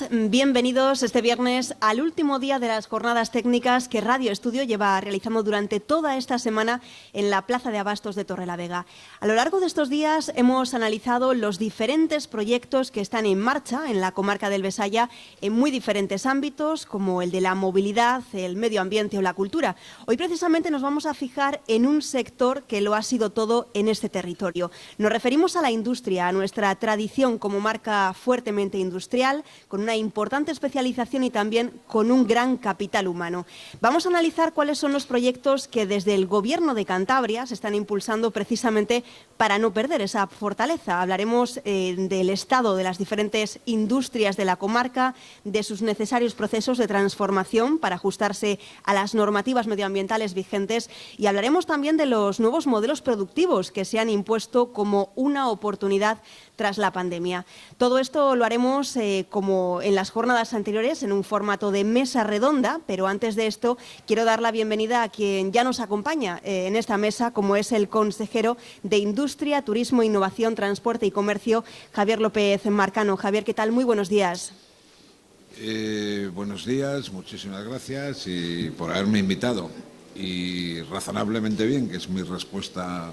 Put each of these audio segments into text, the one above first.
Bienvenidos este viernes al último día de las jornadas técnicas que Radio Estudio lleva realizando durante toda esta semana en la Plaza de Abastos de Torrelavega. A lo largo de estos días hemos analizado los diferentes proyectos que están en marcha en la comarca del Besaya en muy diferentes ámbitos, como el de la movilidad, el medio ambiente o la cultura. Hoy precisamente nos vamos a fijar en un sector que lo ha sido todo en este territorio. Nos referimos a la industria, a nuestra tradición como marca fuertemente industrial, con una importante especialización y también con un gran capital humano. Vamos a analizar cuáles son los proyectos que desde el Gobierno de Cantabria se están impulsando precisamente para no perder esa fortaleza. Hablaremos del estado de las diferentes industrias de la comarca, de sus necesarios procesos de transformación para ajustarse a las normativas medioambientales vigentes y hablaremos también de los nuevos modelos productivos que se han impuesto como una oportunidad tras la pandemia. Todo esto lo haremos como en las jornadas anteriores, en un formato de mesa redonda, pero antes de esto quiero dar la bienvenida a quien ya nos acompaña en esta mesa, como es el consejero de Industria, Turismo, Innovación, Transporte y Comercio, Javier López Marcano. Javier, ¿qué tal? Muy buenos días. Buenos días, muchísimas gracias y por haberme invitado. Y razonablemente bien, que es mi respuesta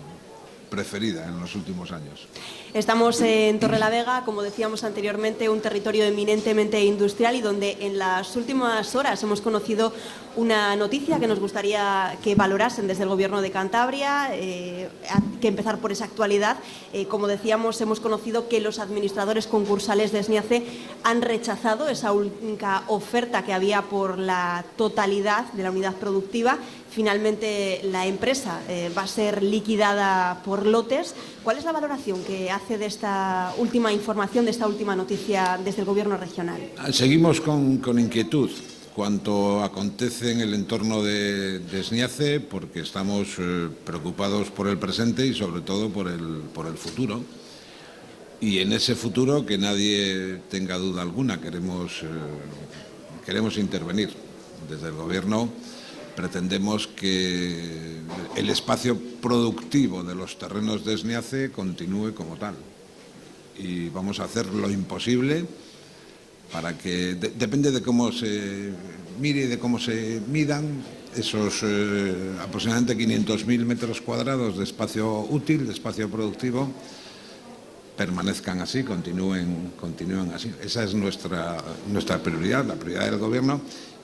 preferida en los últimos años. Estamos en Torrelavega, como decíamos anteriormente, un territorio eminentemente industrial y donde en las últimas horas hemos conocido una noticia que nos gustaría que valorasen desde el Gobierno de Cantabria, que empezar por esa actualidad. Como decíamos, hemos conocido que los administradores concursables de SNIACE han rechazado esa única oferta que había por la totalidad de la unidad productiva. Finalmente la empresa va a ser liquidada por lotes. ¿Cuál es la valoración que hace de esta última información, de esta última noticia desde el Gobierno regional? Seguimos con inquietud cuanto acontece en el entorno de SNIACE, porque estamos preocupados por el presente y sobre todo por el futuro. Y en ese futuro, que nadie tenga duda alguna, queremos intervenir. Desde el Gobierno pretendemos que el espacio productivo de los terrenos de SNIACE continúe como tal. Y vamos a hacer lo imposible para que, depende de cómo se mire y de cómo se midan, esos aproximadamente 500.000 metros cuadrados de espacio útil, de espacio productivo, permanezcan así, continúen así. Esa es nuestra prioridad, la prioridad del Gobierno,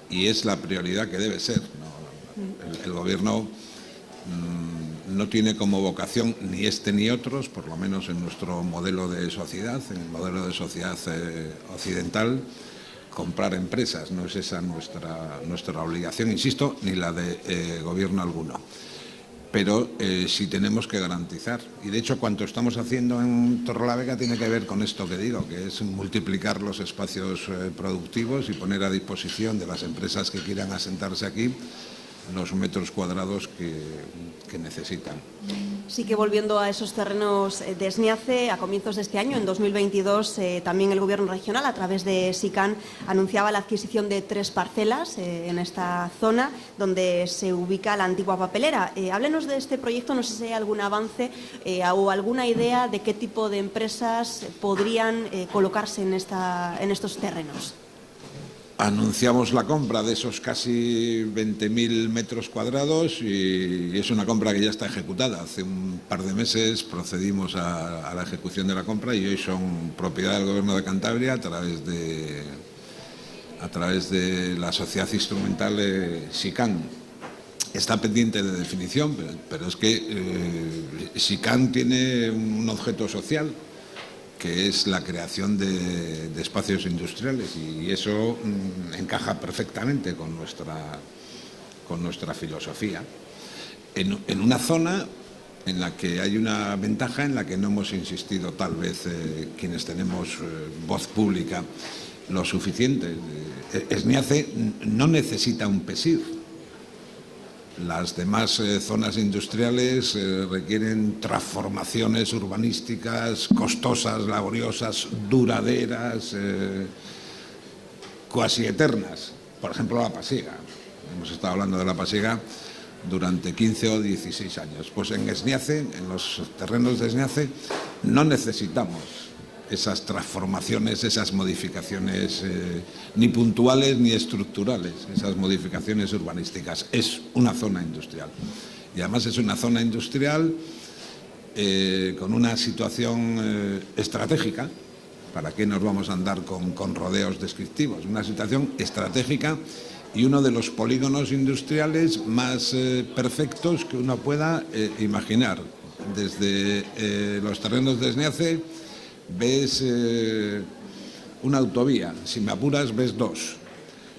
y es la prioridad que debe ser, ¿no? El Gobierno no tiene como vocación ni este ni otros, por lo menos en nuestro modelo de sociedad, en el modelo de sociedad occidental, comprar empresas. No es esa nuestra obligación, insisto, ni la de Gobierno alguno. Pero sí tenemos que garantizar. Y de hecho, cuanto estamos haciendo en Torrelavega tiene que ver con esto que digo, que es multiplicar los espacios productivos y poner a disposición de las empresas que quieran asentarse aquí los metros cuadrados que necesitan. Sí, que volviendo a esos terrenos de SNIACE, a comienzos de este año, en 2022, también el Gobierno regional, a través de SICAN, anunciaba la adquisición de 3 parcelas en esta zona donde se ubica la antigua papelera. Háblenos de este proyecto, no sé si hay algún avance o alguna idea de qué tipo de empresas podrían colocarse en estos terrenos. Anunciamos la compra de esos casi 20.000 metros cuadrados y es una compra que ya está ejecutada. Hace un par de meses procedimos a la ejecución de la compra y hoy son propiedad del Gobierno de Cantabria a través de la sociedad instrumental SICAN. Está pendiente de definición, pero es que SICAN tiene un objeto social, que es la creación de espacios industriales, y eso encaja perfectamente con nuestra filosofía. En una zona en la que hay una ventaja en la que no hemos insistido tal vez quienes tenemos voz pública lo suficiente. SNIACE no necesita un PESIR. Las demás zonas industriales requieren transformaciones urbanísticas costosas, laboriosas, duraderas, cuasi eternas. Por ejemplo, la Pasiega. Hemos estado hablando de la Pasiega durante 15 o 16 años. Pues en SNIACE, en los terrenos de SNIACE, no necesitamos esas transformaciones, esas modificaciones ni puntuales ni estructurales, esas modificaciones urbanísticas. Es una zona industrial y además es una zona industrial con una situación estratégica. ¿Para qué nos vamos a andar con rodeos descriptivos? Una situación estratégica y uno de los polígonos industriales más perfectos que uno pueda imaginar. Desde los terrenos de Sneace ves una autovía, si me apuras ves dos.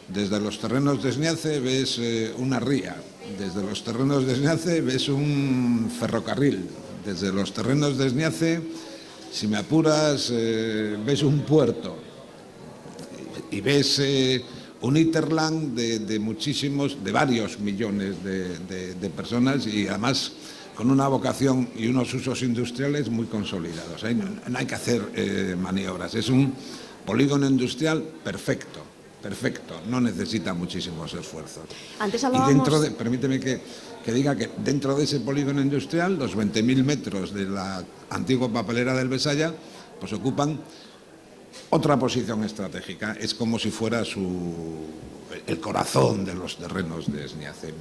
Desde los terrenos de Sneace ves una ría, desde los terrenos de Sneace ves un ferrocarril, desde los terrenos de Sneace, si me apuras, ves un puerto y ves un hinterland de varios millones de personas y además con una vocación y unos usos industriales muy consolidados. No hay que hacer maniobras. Es un polígono industrial perfecto, no necesita muchísimos esfuerzos. Antes hablábamos... Permíteme que diga que dentro de ese polígono industrial, los 20.000 metros de la antigua papelera del Besaya, pues ocupan otra posición estratégica. Es como si fuera el corazón de los terrenos de Sneace.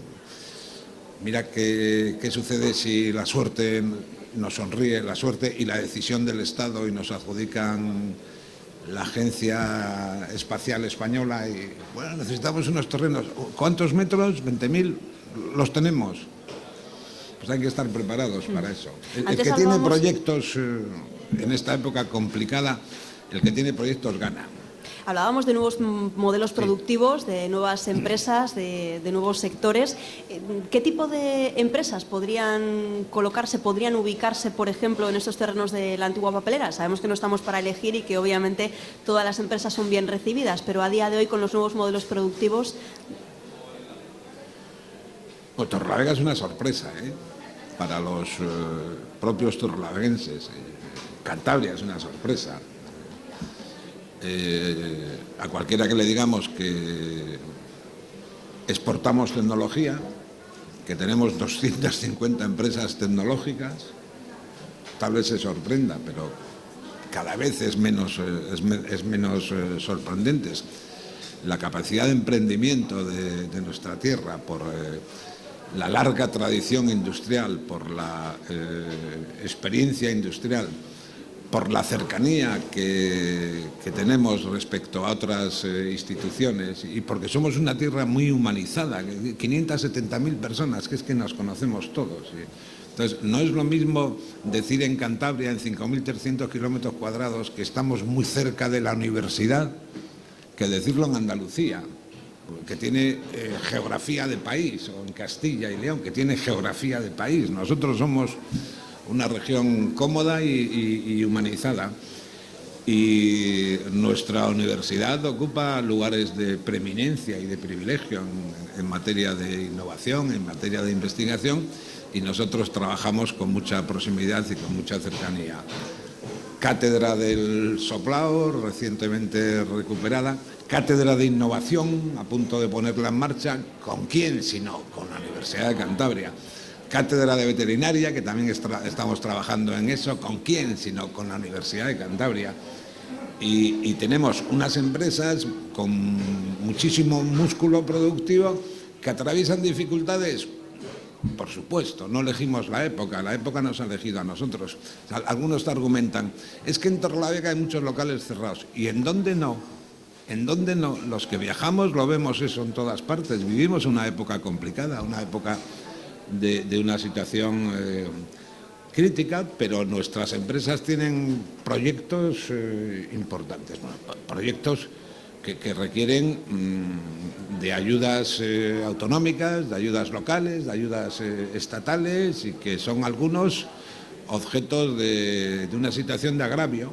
Mira qué sucede si la suerte nos sonríe, la suerte y la decisión del Estado y nos adjudican la Agencia Espacial Española y, bueno, necesitamos unos terrenos. ¿Cuántos metros? 20.000. ¿Los tenemos? Pues hay que estar preparados para eso. El que tiene proyectos en esta época complicada, el que tiene proyectos gana. Hablábamos de nuevos modelos productivos, de nuevas empresas, de nuevos sectores. ¿Qué tipo de empresas podrían colocarse, podrían ubicarse, por ejemplo, en estos terrenos de la antigua papelera? Sabemos que no estamos para elegir y que obviamente todas las empresas son bien recibidas, pero a día de hoy con los nuevos modelos productivos... Pues Torrelavega es una sorpresa, para los propios torrelaveguenses. Cantabria es una sorpresa. A cualquiera que le digamos que exportamos tecnología, que tenemos 250 empresas tecnológicas, tal vez se sorprenda, pero cada vez es menos sorprendente. La capacidad de emprendimiento de nuestra tierra por la larga tradición industrial, por la experiencia industrial, por la cercanía que tenemos respecto a otras instituciones y porque somos una tierra muy humanizada, 570.000 personas, que es que nos conocemos todos. Entonces, no es lo mismo decir en Cantabria, en 5.300 kilómetros cuadrados, que estamos muy cerca de la universidad, que decirlo en Andalucía, que tiene geografía de país, o en Castilla y León, que tiene geografía de país. Nosotros somos una región cómoda y humanizada y nuestra universidad ocupa lugares de preeminencia y de privilegio en materia de innovación, en materia de investigación y nosotros trabajamos con mucha proximidad y con mucha cercanía. Cátedra del Soplao, recientemente recuperada, cátedra de innovación, a punto de ponerla en marcha. ¿Con quién? Si no, con la Universidad de Cantabria. Cátedra de veterinaria, que también estamos trabajando en eso. ¿Con quién? Sino con la Universidad de Cantabria. Y tenemos unas empresas con muchísimo músculo productivo que atraviesan dificultades. Por supuesto, no elegimos la época nos ha elegido a nosotros. O sea, algunos te argumentan, es que en Torrelavega hay muchos locales cerrados. ¿Y en dónde no? ¿En dónde no? Los que viajamos lo vemos eso en todas partes. Vivimos una época complicada, una época de una situación crítica, pero nuestras empresas tienen proyectos importantes, proyectos que requieren de ayudas autonómicas, de ayudas locales, de ayudas estatales y que son algunos objetos de una situación de agravio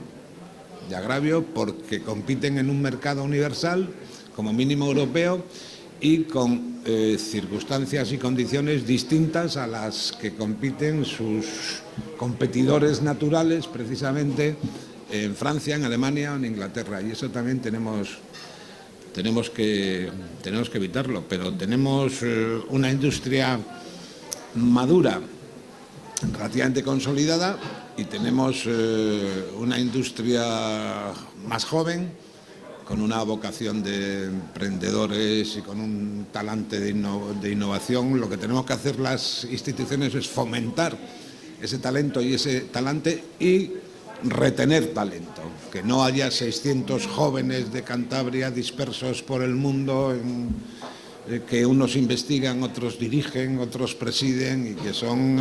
porque compiten en un mercado universal, como mínimo europeo, y con circunstancias y condiciones distintas a las que compiten sus competidores naturales, precisamente en Francia, en Alemania o en Inglaterra. Y eso también tenemos que evitarlo, pero tenemos una industria madura relativamente consolidada y tenemos una industria más joven, con una vocación de emprendedores y con un talante de innovación. Lo que tenemos que hacer las instituciones es fomentar ese talento y ese talante y retener talento, que no haya 600 jóvenes de Cantabria dispersos por el mundo, que unos investigan, otros dirigen, otros presiden, y que son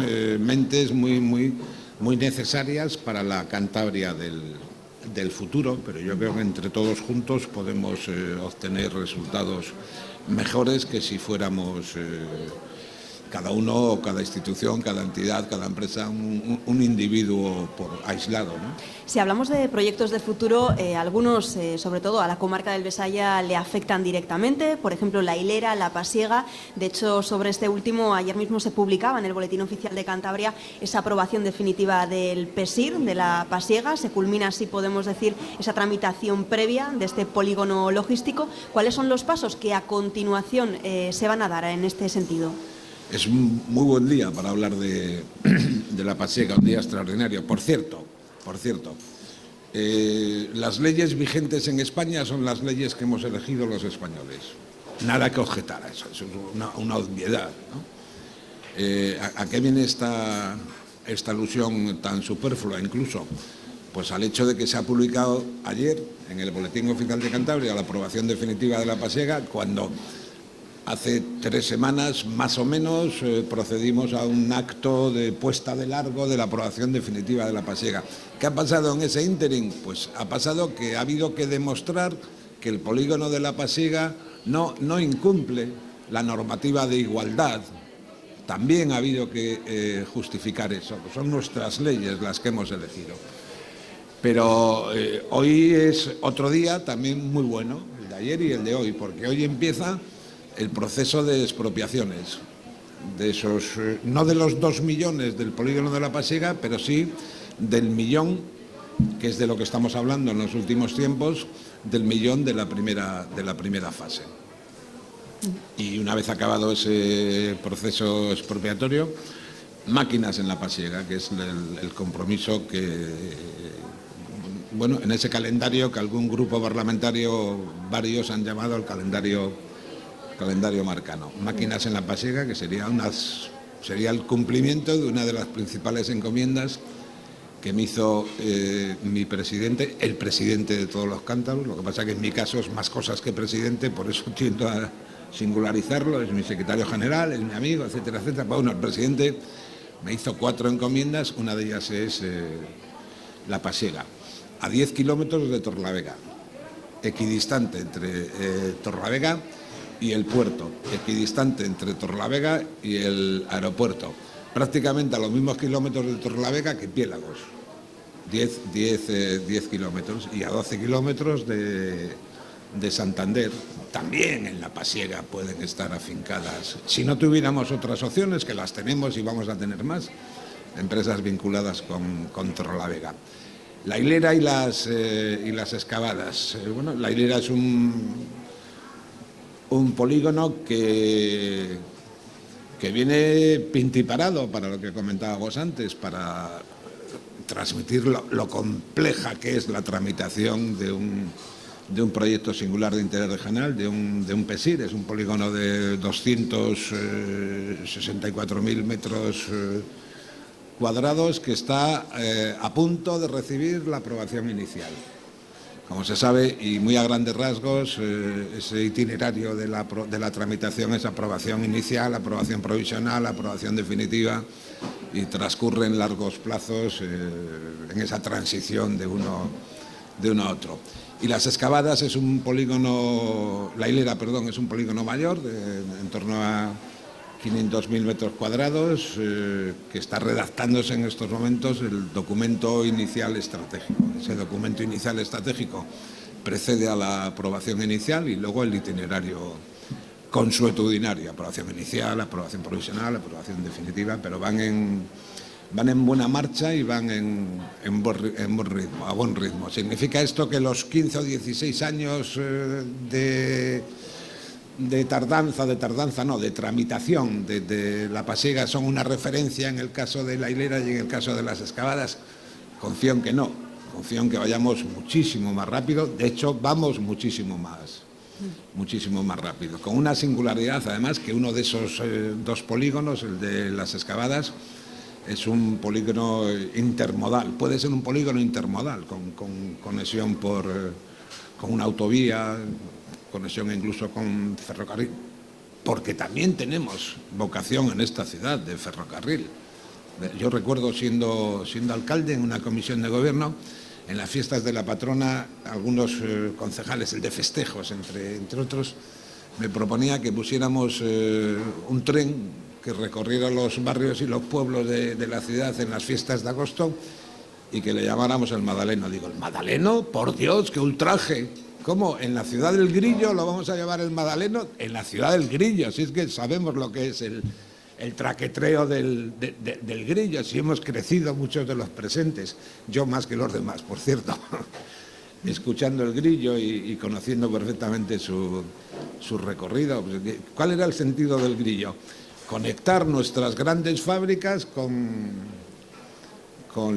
mentes muy necesarias para la Cantabria del futuro, pero yo creo que entre todos juntos podemos obtener resultados mejores que si fuéramos cada uno, cada institución, cada entidad, cada empresa, un individuo aislado, ¿no? Si hablamos de proyectos de futuro, algunos, sobre todo a la comarca del Besaya, le afectan directamente, por ejemplo, la hilera, la pasiega. De hecho, sobre este último, ayer mismo se publicaba en el Boletín Oficial de Cantabria esa aprobación definitiva del PESIR, de la pasiega. Se culmina, así podemos decir, esa tramitación previa de este polígono logístico. ¿Cuáles son los pasos que a continuación se van a dar en este sentido? Es un muy buen día para hablar de la pasiega, un día extraordinario. Por cierto, las leyes vigentes en España son las leyes que hemos elegido los españoles. Nada que objetar a eso, es una obviedad, ¿no? ¿A qué viene esta alusión tan superflua incluso? Pues al hecho de que se ha publicado ayer en el Boletín Oficial de Cantabria la aprobación definitiva de la pasiega, cuando hace 3 semanas, más o menos, procedimos a un acto de puesta de largo de la aprobación definitiva de la pasiega. ¿Qué ha pasado en ese ínterin? Pues ha pasado que ha habido que demostrar que el polígono de la pasiega no incumple la normativa de igualdad. También ha habido que justificar eso. Son nuestras leyes las que hemos elegido. Pero hoy es otro día también muy bueno, el de ayer y el de hoy, porque hoy empieza el proceso de expropiaciones, de esos, no de los 2 millones del polígono de la pasiega, pero sí del 1 millón, que es de lo que estamos hablando en los últimos tiempos, del 1 millón de la primera fase. Y una vez acabado ese proceso expropiatorio, máquinas en la pasiega, que es el compromiso que, bueno, en ese calendario que algún grupo parlamentario, varios han llamado el calendario marcano. Máquinas en la pasiega, que sería el cumplimiento de una de las principales encomiendas que me hizo mi presidente, el presidente de todos los cántabros. Lo que pasa que en mi caso es más cosas que presidente, por eso tiendo a singularizarlo. Es mi secretario general, es mi amigo, etcétera, etcétera. Bueno, el presidente me hizo 4 encomiendas, una de ellas es la pasiega, a 10 kilómetros de Torlavega, equidistante entre Torlavega y el puerto, equidistante entre Torlavega y el aeropuerto, prácticamente a los mismos kilómetros de Torlavega que Piélagos, 10 kilómetros, y a 12 kilómetros de Santander. También en la pasiega pueden estar afincadas, si no tuviéramos otras opciones, que las tenemos y vamos a tener más, empresas vinculadas con Torlavega. La hilera y las excavadas. Bueno, la hilera es un polígono que viene pintiparado, para lo que comentábamos antes, para transmitir lo compleja que es la tramitación de un proyecto singular de interés regional, de un PESIR. Es un polígono de 264.000 metros cuadrados que está a punto de recibir la aprobación inicial. Como se sabe, y muy a grandes rasgos, ese itinerario de la tramitación es aprobación inicial, aprobación provisional, aprobación definitiva, y transcurren largos plazos en esa transición de uno a otro. Y las excavadas es un polígono, la hilera, perdón, es un polígono mayor, en torno a 500.000 metros cuadrados, que está redactándose en estos momentos el documento inicial estratégico. Ese documento inicial estratégico precede a la aprobación inicial y luego el itinerario consuetudinario, aprobación inicial, aprobación provisional, aprobación definitiva, pero van en buena marcha y van en buen ritmo, a buen ritmo. ¿Significa esto que los 15 o 16 años de de tramitación de la pasiega son una referencia en el caso de la hilera y en el caso de las excavadas, confío en que no, confío en que vayamos muchísimo más rápido, de hecho vamos muchísimo más rápido, con una singularidad además que uno de esos dos polígonos, el de las excavadas, es un polígono intermodal, puede ser un polígono intermodal, con conexión con una autovía, conexión incluso con ferrocarril, porque también tenemos vocación en esta ciudad de ferrocarril. Yo recuerdo siendo alcalde en una comisión de gobierno, en las fiestas de la patrona, algunos concejales, el de festejos, entre otros, me proponía que pusiéramos un tren que recorriera los barrios y los pueblos de la ciudad en las fiestas de agosto y que le llamáramos el Madaleno. Digo, ¿el Madaleno? ¡Por Dios, qué ultraje! ¿Cómo? ¿En la ciudad del Grillo lo vamos a llevar el Madaleno? En la ciudad del Grillo, si es que sabemos lo que es el traquetreo del Grillo, si hemos crecido muchos de los presentes, yo más que los demás, por cierto, escuchando el Grillo y conociendo perfectamente su recorrido. ¿Cuál era el sentido del Grillo? Conectar nuestras grandes fábricas con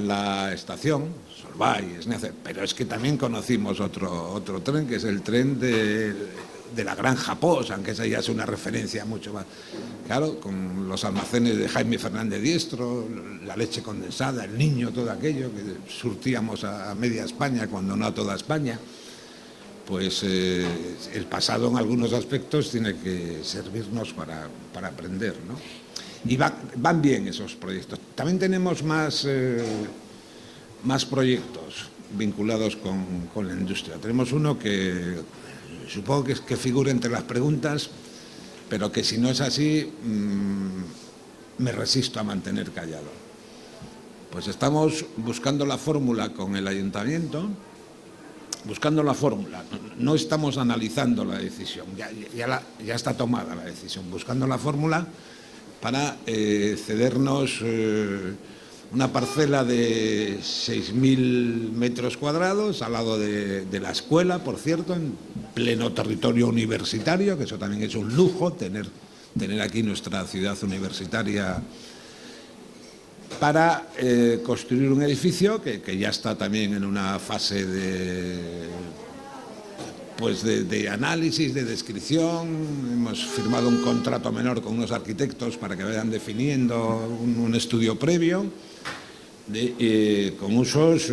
la estación, Solvay, Esniace, pero es que también conocimos otro tren, que es el tren de la Granja Pos, aunque esa ya es una referencia mucho más. Claro, con los almacenes de Jaime Fernández Diestro, la leche condensada, el Niño, todo aquello que surtíamos a media España, cuando no a toda España. Pues el pasado en algunos aspectos tiene que servirnos para aprender, ¿no? Y van bien esos proyectos. También tenemos más proyectos vinculados con la industria. Tenemos uno que supongo que figura entre las preguntas, pero que si no es así, me resisto a mantener callado. Pues estamos buscando la fórmula con el ayuntamiento, buscando la fórmula, no estamos analizando la decisión, ya está tomada la decisión, buscando la fórmula para cedernos una parcela de 6.000 metros cuadrados al lado de la escuela, por cierto, en pleno territorio universitario, que eso también es un lujo, tener aquí nuestra ciudad universitaria, para construir un edificio que ya está también en una fase de análisis, de descripción. Hemos firmado un contrato menor con unos arquitectos para que vayan definiendo un estudio previo con usos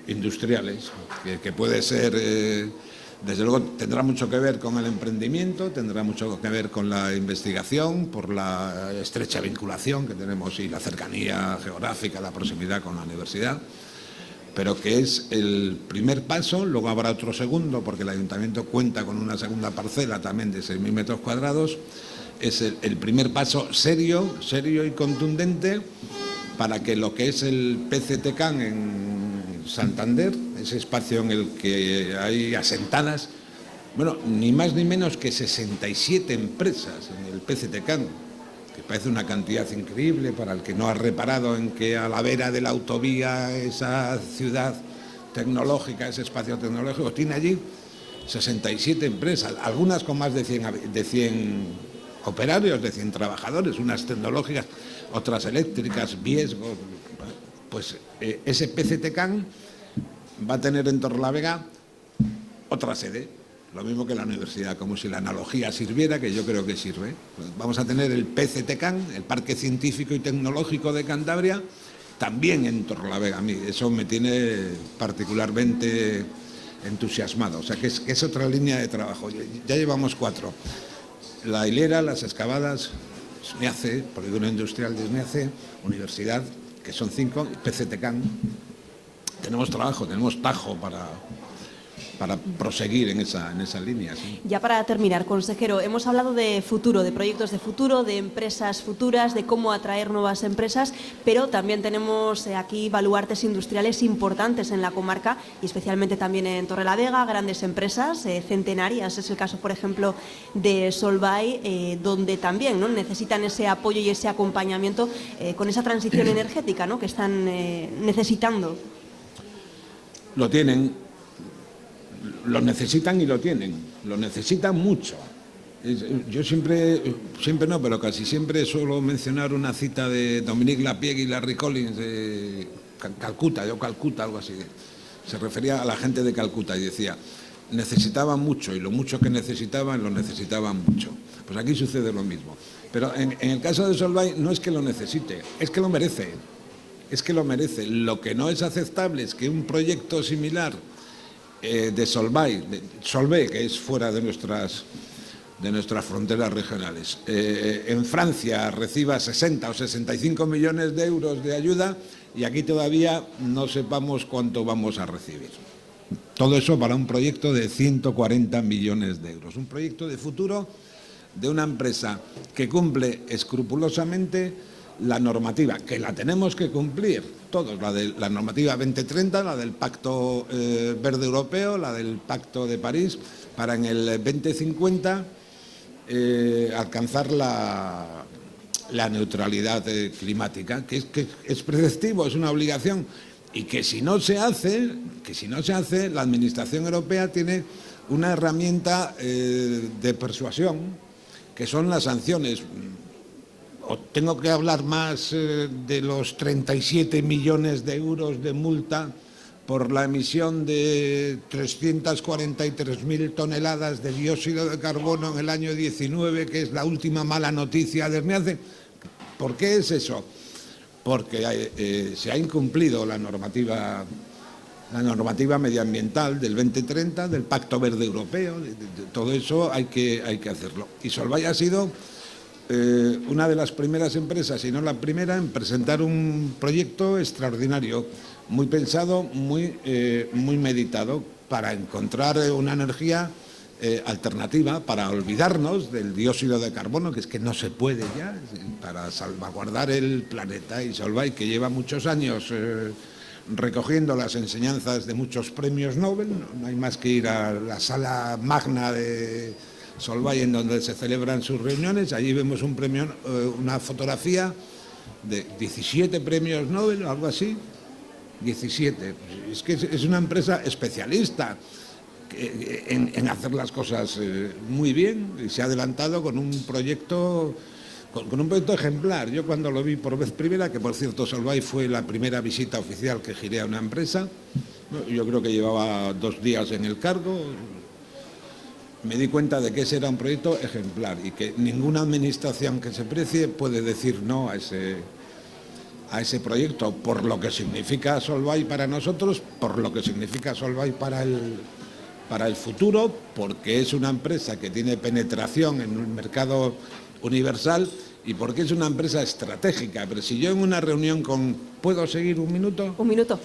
industriales, que puede ser, desde luego tendrá mucho que ver con el emprendimiento, tendrá mucho que ver con la investigación, por la estrecha vinculación que tenemos y la cercanía geográfica, la proximidad con la universidad, pero que es el primer paso. Luego habrá otro segundo, porque el ayuntamiento cuenta con una segunda parcela también de 6.000 metros cuadrados. Es el primer paso serio y contundente para que lo que es el PCTCAN en Santander, ese espacio en el que hay asentadas, bueno, ni más ni menos que 67 empresas en el PCTCAN, que parece una cantidad increíble para el que no ha reparado en que a la vera de la autovía, esa ciudad tecnológica, ese espacio tecnológico, tiene allí 67 empresas, algunas con más de 100 operarios, de 100 trabajadores, unas tecnológicas, otras eléctricas, Viesgo. Pues ese PCTCAN va a tener en Torrelavega otra sede, lo mismo que la universidad, como si la analogía sirviera, que yo creo que sirve. Pues vamos a tener el PCTCAN, el Parque Científico y Tecnológico de Cantabria, también en Torrelavega. A mí eso me tiene particularmente entusiasmado, o sea que es otra línea de trabajo. Ya llevamos 4. La hilera, las excavadas, Esniace, Polígono Industrial de Esniace, Universidad, que son 5, PCTCAN. Tenemos trabajo, tenemos tajo para proseguir en esa línea. ¿Sí? Ya para terminar, consejero, hemos hablado de futuro, de proyectos de futuro, de empresas futuras, de cómo atraer nuevas empresas, pero también tenemos aquí baluartes industriales importantes en la comarca y especialmente también en Torrelavega, grandes empresas centenarias. Es el caso, por ejemplo, de Solvay, donde también, ¿no?, necesitan ese apoyo y ese acompañamiento con esa transición energética, ¿no?, que están necesitando. Lo tienen. Lo necesitan y lo tienen, lo necesitan mucho. Yo siempre no, pero casi siempre suelo mencionar una cita de Dominique Lapierre y Larry Collins de Calcuta, algo así. Se refería a la gente de Calcuta y decía, necesitaban mucho y lo mucho que necesitaban, lo necesitaban mucho. Pues aquí sucede lo mismo. Pero en el caso de Solvay no es que lo necesite, es que lo merece. Es que lo merece. Lo que no es aceptable es que un proyecto similar de Solvay, que es fuera de nuestras fronteras regionales, en Francia reciba 60 o 65 millones de euros de ayuda y aquí todavía no sepamos cuánto vamos a recibir. Todo eso para un proyecto de 140 millones de euros. Un proyecto de futuro de una empresa que cumple escrupulosamente la normativa, que la tenemos que cumplir todos, la normativa 2030, la del Pacto Verde Europeo, la del Pacto de París, para en el 2050 alcanzar la neutralidad climática, que es preceptivo, es una obligación, y que si no se hace, la Administración Europea tiene una herramienta de persuasión, que son las sanciones. O tengo que hablar más de los 37 millones de euros de multa por la emisión de 343.000 toneladas de dióxido de carbono en el año 19, que es la última mala noticia de SNIACE. ¿Por qué es eso? Porque se ha incumplido la normativa medioambiental del 2030, del Pacto Verde Europeo, de todo eso hay que hacerlo. Y Solvay ha sido una de las primeras empresas, si no la primera, en presentar un proyecto extraordinario, muy pensado, muy meditado, para encontrar una energía alternativa, para olvidarnos del dióxido de carbono, que es que no se puede ya, para salvaguardar el planeta. Y Solvay, que lleva muchos años recogiendo las enseñanzas de muchos premios Nobel, no hay más que ir a la sala magna de Solvay, en donde se celebran sus reuniones. Allí vemos un premio, una fotografía de 17 premios Nobel, algo así. 17. Es que es una empresa especialista en hacer las cosas muy bien, y se ha adelantado con un proyecto ejemplar. Yo cuando lo vi por vez primera, que por cierto Solvay fue la primera visita oficial que giré a una empresa, yo creo que llevaba 2 días en el cargo, me di cuenta de que ese era un proyecto ejemplar y que ninguna administración que se precie puede decir no a ese proyecto, por lo que significa Solvay para nosotros, por lo que significa Solvay para el futuro, porque es una empresa que tiene penetración en un mercado universal y porque es una empresa estratégica. Pero si yo en una reunión ¿Puedo seguir un minuto? Un minuto.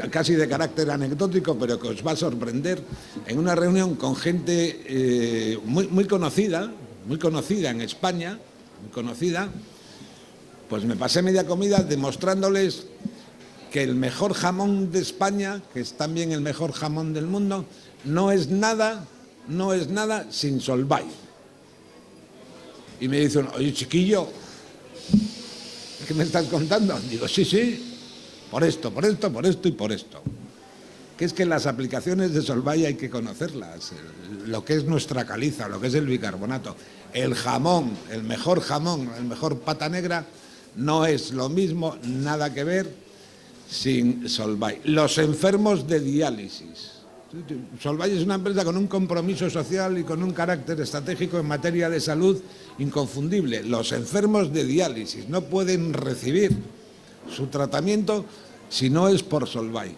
Casi de carácter anecdótico, pero que os va a sorprender. En una reunión con gente muy conocida en España, muy conocida, pues me pasé media comida demostrándoles que el mejor jamón de España, que es también el mejor jamón del mundo, no es nada sin Solvay. Y me dice uno, oye, chiquillo, ¿qué me estás contando? Digo, sí, por esto y por esto. Que es que las aplicaciones de Solvay hay que conocerlas, lo que es nuestra caliza, lo que es el bicarbonato. El jamón, el mejor pata negra, no es lo mismo, nada que ver sin Solvay. Los enfermos de diálisis. Solvay es una empresa con un compromiso social y con un carácter estratégico en materia de salud inconfundible. Los enfermos de diálisis no pueden recibir su tratamiento si no es por Solvay.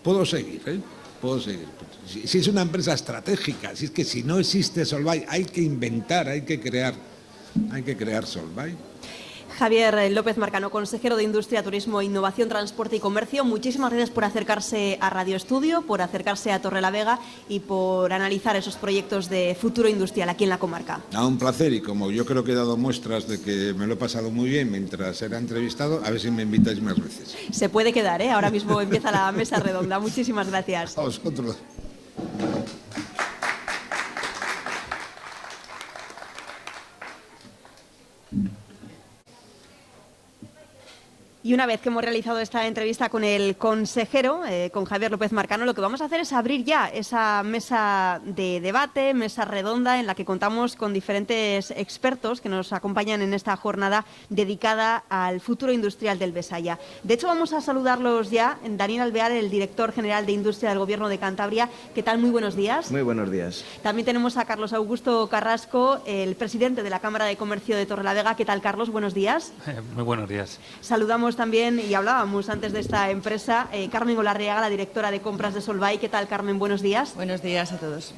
Puedo seguir, ¿eh? Puedo seguir. Si es una empresa estratégica, si es que si no existe Solvay, hay que inventar, hay que crear Solvay. Javier López Marcano, consejero de Industria, Turismo, Innovación, Transporte y Comercio, muchísimas gracias por acercarse a Radio Estudio, por acercarse a Torrelavega y por analizar esos proyectos de futuro industrial aquí en la comarca. Un placer, y como yo creo que he dado muestras de que me lo he pasado muy bien mientras era entrevistado, a ver si me invitáis más veces. Se puede quedar, ¿eh? Ahora mismo empieza la mesa redonda. Muchísimas gracias. A vosotros. Y una vez que hemos realizado esta entrevista con el consejero, con Javier López Marcano, lo que vamos a hacer es abrir ya esa mesa de debate, mesa redonda, en la que contamos con diferentes expertos que nos acompañan en esta jornada dedicada al futuro industrial del Besaya. De hecho, vamos a saludarlos ya. Daniel Alvear, el director general de Industria del Gobierno de Cantabria. ¿Qué tal? Muy buenos días. Muy buenos días. También tenemos a Carlos Augusto Carrasco, el presidente de la Cámara de Comercio de Torrelavega. ¿Qué tal, Carlos? Buenos días. Muy buenos días. Saludamos también, y hablábamos antes de esta empresa, Carmen Olarriaga, la directora de compras de Solvay. ¿Qué tal, Carmen? Buenos días. Buenos días a todos.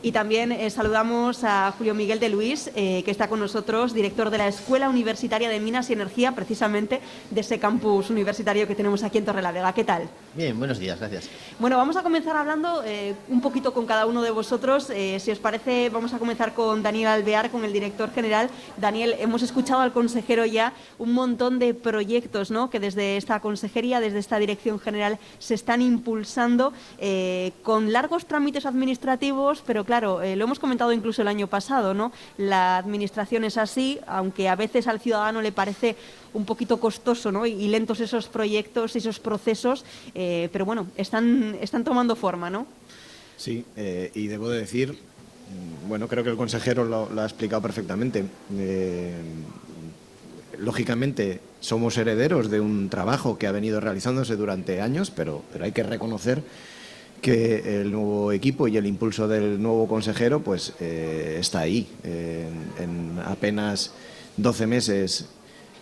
Y también saludamos a Julio Miguel de Luis, que está con nosotros, director de la Escuela Universitaria de Minas y Energía, precisamente de ese campus universitario que tenemos aquí en Torrelavega. ¿Qué tal? Bien, buenos días, gracias. Bueno, vamos a comenzar hablando un poquito con cada uno de vosotros. Si os parece, vamos a comenzar con Daniel Alvear, con el director general. Daniel, hemos escuchado al consejero ya un montón de proyectos, ¿no?, que desde esta consejería, desde esta dirección general, se están impulsando con largos trámites administrativos, pero claro, lo hemos comentado incluso el año pasado, ¿no? La administración es así, aunque a veces al ciudadano le parece un poquito costoso, ¿no?, y lentos esos proyectos, esos procesos, pero bueno, están tomando forma, ¿no? Sí, y debo de decir, bueno, creo que el consejero lo ha explicado perfectamente. Lógicamente, somos herederos de un trabajo que ha venido realizándose durante años, pero hay que reconocer que el nuevo equipo y el impulso del nuevo consejero pues está ahí. En apenas 12 meses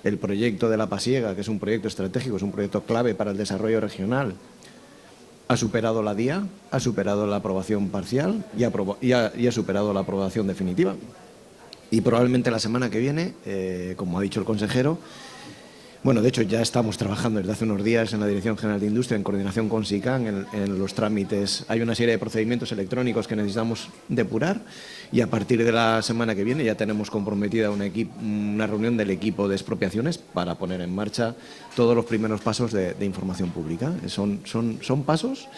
el proyecto de La Pasiega, que es un proyecto estratégico, es un proyecto clave para el desarrollo regional, ha superado la DIA, ha superado la aprobación parcial y ha superado la aprobación definitiva. Y probablemente la semana que viene, como ha dicho el consejero, bueno, de hecho ya estamos trabajando desde hace unos días en la Dirección General de Industria en coordinación con SICAN en los trámites. Hay una serie de procedimientos electrónicos que necesitamos depurar y a partir de la semana que viene ya tenemos comprometida una reunión del equipo de expropiaciones para poner en marcha todos los primeros pasos de información pública. Son pasos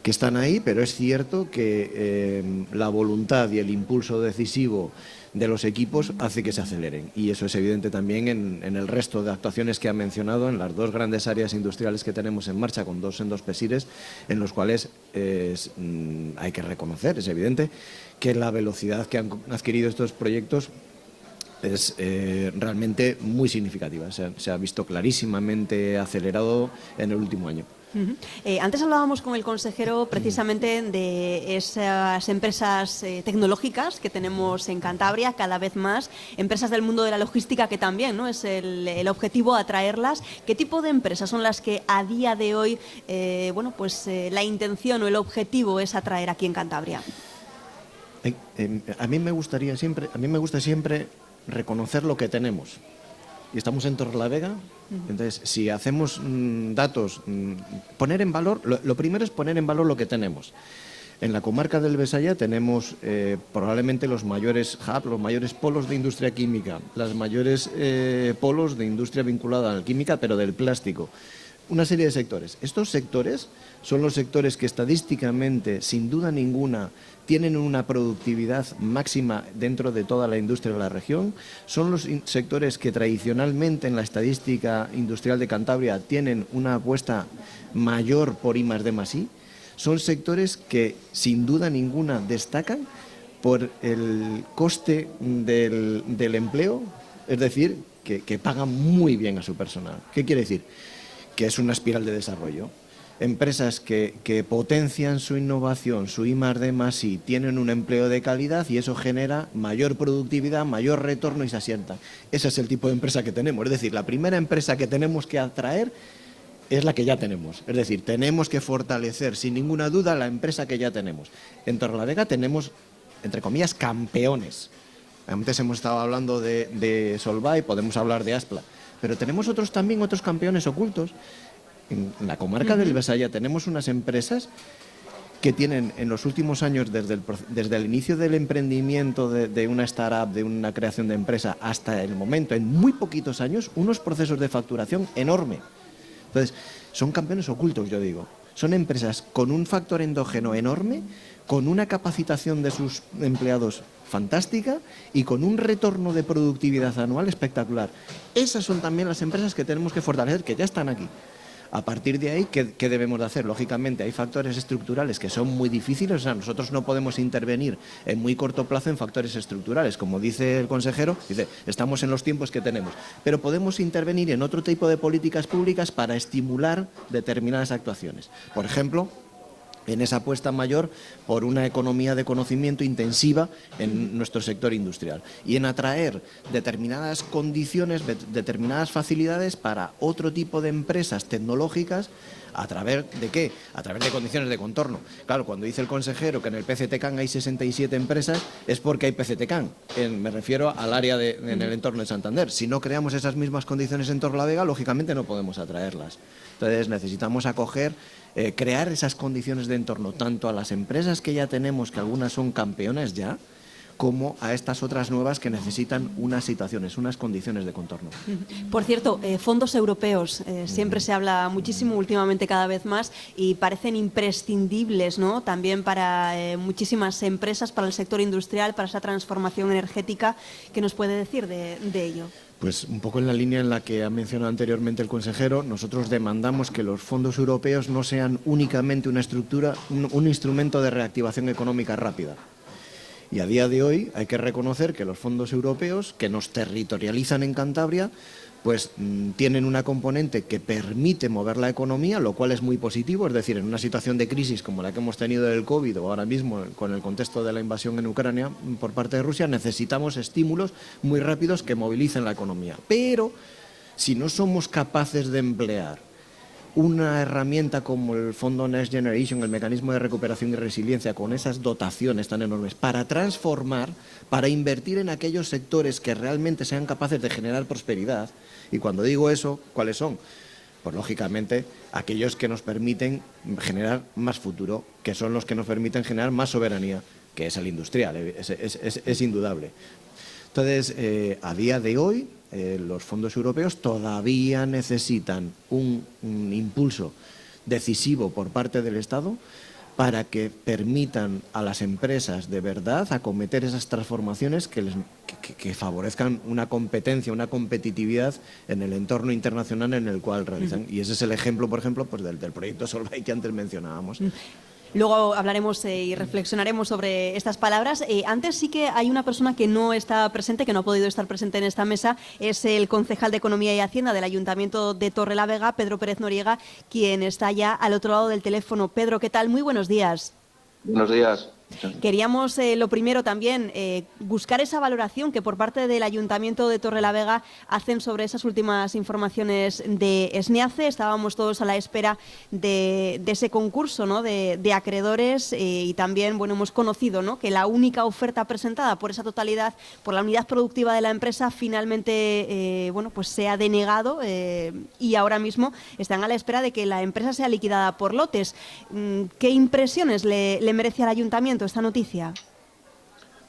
que están ahí, pero es cierto que la voluntad y el impulso decisivo de los equipos hace que se aceleren, y eso es evidente también en el resto de actuaciones que ha mencionado, en las dos grandes áreas industriales que tenemos en marcha con dos sendos PESIRES, en los cuales hay que reconocer, es evidente, que la velocidad que han adquirido estos proyectos es realmente muy significativa. Se ha visto clarísimamente acelerado en el último año. Antes hablábamos con el consejero precisamente de esas empresas tecnológicas que tenemos en Cantabria, cada vez más, empresas del mundo de la logística que también, ¿no?, es el objetivo atraerlas. ¿Qué tipo de empresas son las que a día de hoy, la intención o el objetivo es atraer aquí en Cantabria? A mí me gusta siempre reconocer lo que tenemos. Y estamos en Torrelavega, entonces si hacemos datos, poner en valor, lo primero es poner en valor lo que tenemos. En la comarca del Besaya tenemos probablemente los mayores hubs, los mayores polos de industria química, los mayores polos de industria vinculada a la química, pero del plástico. Una serie de sectores. Estos sectores son los sectores que estadísticamente, sin duda ninguna, tienen una productividad máxima dentro de toda la industria de la región. Son los sectores que tradicionalmente en la estadística industrial de Cantabria tienen una apuesta mayor por I+D+I. Son sectores que, sin duda ninguna, destacan por el coste del empleo, es decir, que pagan muy bien a su personal. ¿Qué quiere decir? Que es una espiral de desarrollo. Empresas que potencian su innovación, su I+D+I, tienen un empleo de calidad y eso genera mayor productividad, mayor retorno y se asientan. Ese es el tipo de empresa que tenemos. Es decir, la primera empresa que tenemos que atraer es la que ya tenemos. Es decir, tenemos que fortalecer sin ninguna duda la empresa que ya tenemos. En Torrelavega tenemos, entre comillas, campeones. Antes hemos estado hablando de Solvay, podemos hablar de Aspla, pero tenemos también otros campeones ocultos. En la comarca del Besaya tenemos unas empresas que tienen en los últimos años, desde el inicio del emprendimiento de una startup, de una creación de empresa, hasta el momento, en muy poquitos años, unos procesos de facturación enorme. Entonces, son campeones ocultos, yo digo. Son empresas con un factor endógeno enorme, con una capacitación de sus empleados fantástica y con un retorno de productividad anual espectacular. Esas son también las empresas que tenemos que fortalecer, que ya están aquí. A partir de ahí, ¿qué debemos de hacer? Lógicamente, hay factores estructurales que son muy difíciles, o sea, nosotros no podemos intervenir en muy corto plazo en factores estructurales. Como dice el consejero, dice, estamos en los tiempos que tenemos, pero podemos intervenir en otro tipo de políticas públicas para estimular determinadas actuaciones. Por ejemplo, en esa apuesta mayor por una economía de conocimiento intensiva en nuestro sector industrial y en atraer determinadas condiciones, determinadas facilidades para otro tipo de empresas tecnológicas. ¿A través de qué? A través de condiciones de contorno. Claro, cuando dice el consejero que en el PCTCAN hay 67 empresas, es porque hay PCTCAN. Me refiero al área en el entorno de Santander. Si no creamos esas mismas condiciones en Torrelavega, lógicamente no podemos atraerlas. Entonces necesitamos acoger, crear esas condiciones de entorno, tanto a las empresas que ya tenemos, que algunas son campeonas ya, como a estas otras nuevas que necesitan unas situaciones, unas condiciones de contorno. Por cierto, fondos europeos, siempre se habla muchísimo últimamente cada vez más y parecen imprescindibles, ¿no? También para muchísimas empresas, para el sector industrial, para esa transformación energética. ¿Qué nos puede decir de ello? Pues un poco en la línea en la que ha mencionado anteriormente el consejero, nosotros demandamos que los fondos europeos no sean únicamente una estructura, un instrumento de reactivación económica rápida. Y a día de hoy hay que reconocer que los fondos europeos, que nos territorializan en Cantabria, pues tienen una componente que permite mover la economía, lo cual es muy positivo. Es decir, en una situación de crisis como la que hemos tenido del COVID o ahora mismo con el contexto de la invasión en Ucrania por parte de Rusia, necesitamos estímulos muy rápidos que movilicen la economía. Pero si no somos capaces de emplear una herramienta como el Fondo Next Generation, el mecanismo de recuperación y resiliencia, con esas dotaciones tan enormes, para transformar, para invertir en aquellos sectores que realmente sean capaces de generar prosperidad. Y cuando digo eso, ¿cuáles son? Pues lógicamente aquellos que nos permiten generar más futuro, que son los que nos permiten generar más soberanía, que es el industrial, es indudable. Entonces, a día de hoy, los fondos europeos todavía necesitan un impulso decisivo por parte del Estado para que permitan a las empresas de verdad acometer esas transformaciones que favorezcan una competencia, una competitividad en el entorno internacional en el cual realizan. Y ese es el ejemplo, por ejemplo, pues del proyecto Solvay que antes mencionábamos. Luego hablaremos y reflexionaremos sobre estas palabras. Antes sí que hay una persona que no está presente, que no ha podido estar presente en esta mesa, es el concejal de Economía y Hacienda del Ayuntamiento de Torrelavega, Pedro Pérez Noriega, quien está ya al otro lado del teléfono. Pedro, ¿qué tal? Muy buenos días. Buenos días. Queríamos, lo primero también, buscar esa valoración que por parte del Ayuntamiento de Torrelavega hacen sobre esas últimas informaciones de SNIACE. Estábamos todos a la espera de ese concurso, ¿no?, de acreedores y también, bueno, hemos conocido, ¿no?, que la única oferta presentada por esa totalidad, por la unidad productiva de la empresa, finalmente, bueno, pues se ha denegado y ahora mismo están a la espera de que la empresa sea liquidada por lotes. ¿Qué impresiones le merece al Ayuntamiento esta noticia?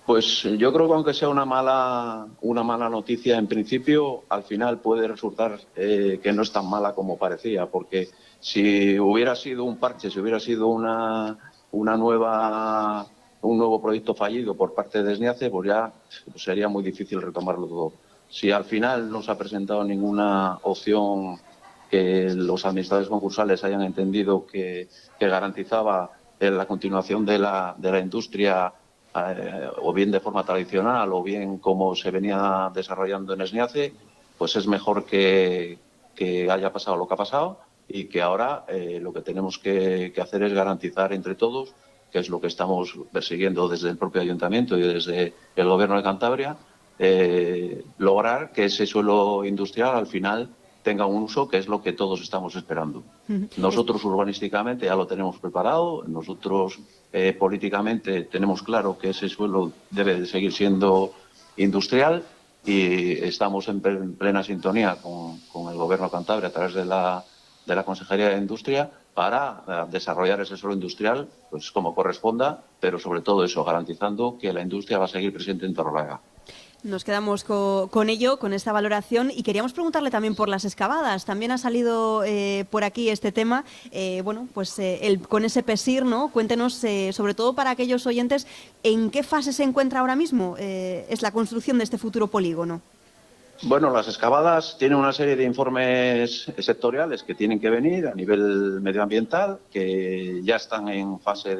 Pues yo creo que aunque sea una mala noticia en principio, al final puede resultar que no es tan mala como parecía, porque si hubiera sido un parche, si hubiera sido un nuevo proyecto fallido por parte de SNIACE, pues ya sería muy difícil retomarlo todo. Si al final no se ha presentado ninguna opción que los administradores concursales hayan entendido que garantizaba la continuación de la industria, o bien de forma tradicional o bien como se venía desarrollando en SNIACE, pues es mejor que haya pasado lo que ha pasado y que ahora lo que tenemos que hacer es garantizar entre todos, que es lo que estamos persiguiendo desde el propio Ayuntamiento y desde el Gobierno de Cantabria, lograr que ese suelo industrial al final tenga un uso, que es lo que todos estamos esperando. Nosotros urbanísticamente ya lo tenemos preparado, nosotros políticamente tenemos claro que ese suelo debe de seguir siendo industrial y estamos en plena sintonía con el Gobierno de Cantabria a través de la Consejería de Industria para desarrollar ese suelo industrial pues como corresponda, pero sobre todo eso, garantizando que la industria va a seguir presente en Torrelavega. Nos quedamos con ello, con esta valoración, y queríamos preguntarle también por las excavadas. También ha salido por aquí este tema, con ese PESIR, ¿no? Cuéntenos, sobre todo para aquellos oyentes, ¿en qué fase se encuentra ahora mismo es la construcción de este futuro polígono? Bueno, las excavadas tienen una serie de informes sectoriales que tienen que venir a nivel medioambiental, que ya están en fase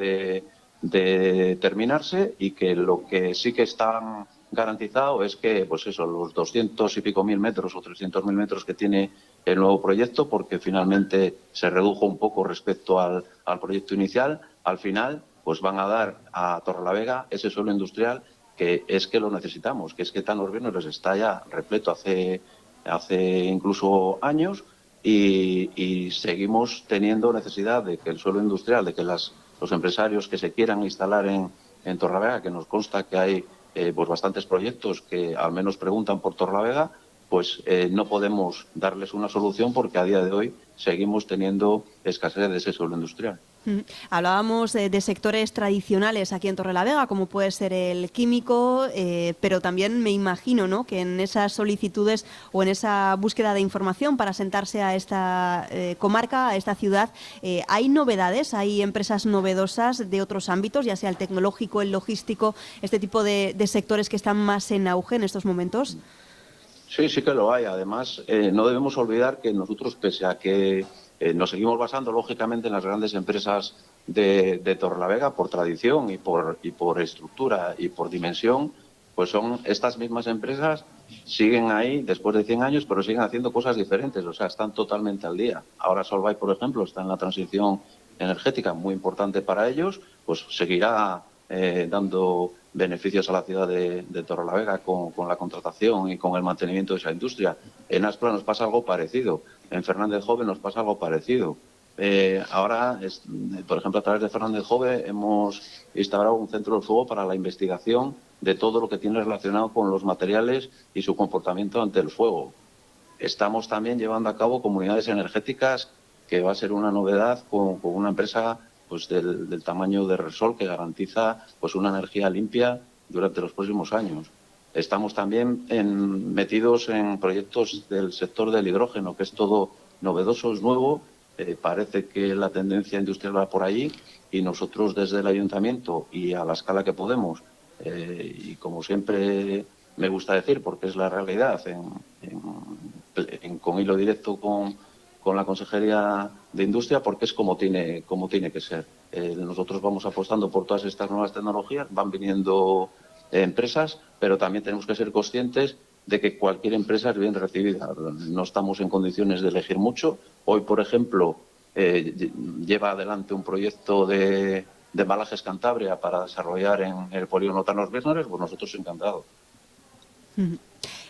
de terminarse, y que lo que sí que están garantizado es que, pues eso, los 200 y pico mil metros o 300.000 metros que tiene el nuevo proyecto, porque finalmente se redujo un poco respecto al proyecto inicial, al final pues van a dar a Torrelavega ese suelo industrial que es que lo necesitamos, que es que Tan Hornos está ya repleto hace incluso años, y seguimos teniendo necesidad de que el suelo industrial, de que los empresarios que se quieran instalar en Torrelavega, que nos consta que hay pues bastantes proyectos que al menos preguntan por Torrelavega, pues no podemos darles una solución porque a día de hoy seguimos teniendo escasez de ese suelo industrial. Hablábamos de sectores tradicionales aquí en Torrelavega, como puede ser el químico, pero también me imagino, ¿no?, que en esas solicitudes o en esa búsqueda de información para sentarse a esta comarca, a esta ciudad, ¿hay novedades? ¿Hay empresas novedosas de otros ámbitos, ya sea el tecnológico, el logístico, este tipo de sectores que están más en auge en estos momentos? Sí, sí que lo hay. Además, no debemos olvidar que nosotros, pese a que nos seguimos basando, lógicamente, en las grandes empresas de Torrelavega por tradición y por estructura y por dimensión, pues son estas mismas empresas, siguen ahí después de 100 años, pero siguen haciendo cosas diferentes, o sea, están totalmente al día. Ahora Solvay, por ejemplo, está en la transición energética muy importante para ellos, pues seguirá dando beneficios a la ciudad de Torrelavega con la contratación y con el mantenimiento de esa industria. En Aspra nos pasa algo parecido, en Fernández Jove nos pasa algo parecido. Ahora, por ejemplo, a través de Fernández Jove hemos instaurado un centro de fuego para la investigación de todo lo que tiene relacionado con los materiales y su comportamiento ante el fuego. Estamos también llevando a cabo comunidades energéticas, que va a ser una novedad con una empresa pues del tamaño de Repsol, que garantiza pues una energía limpia durante los próximos años. Estamos también metidos en proyectos del sector del hidrógeno, que es todo novedoso, es nuevo. Parece que la tendencia industrial va por allí, y nosotros desde el ayuntamiento y a la escala que podemos, y como siempre me gusta decir, porque es la realidad, con hilo directo con la Consejería de Industria, porque es como tiene que ser. Nosotros vamos apostando por todas estas nuevas tecnologías, van viniendo empresas, pero también tenemos que ser conscientes de que cualquier empresa es bien recibida. No estamos en condiciones de elegir mucho. Hoy, por ejemplo, lleva adelante un proyecto de embalajes Cantabria para desarrollar en el polígono Tan Hornos, pues nosotros encantados.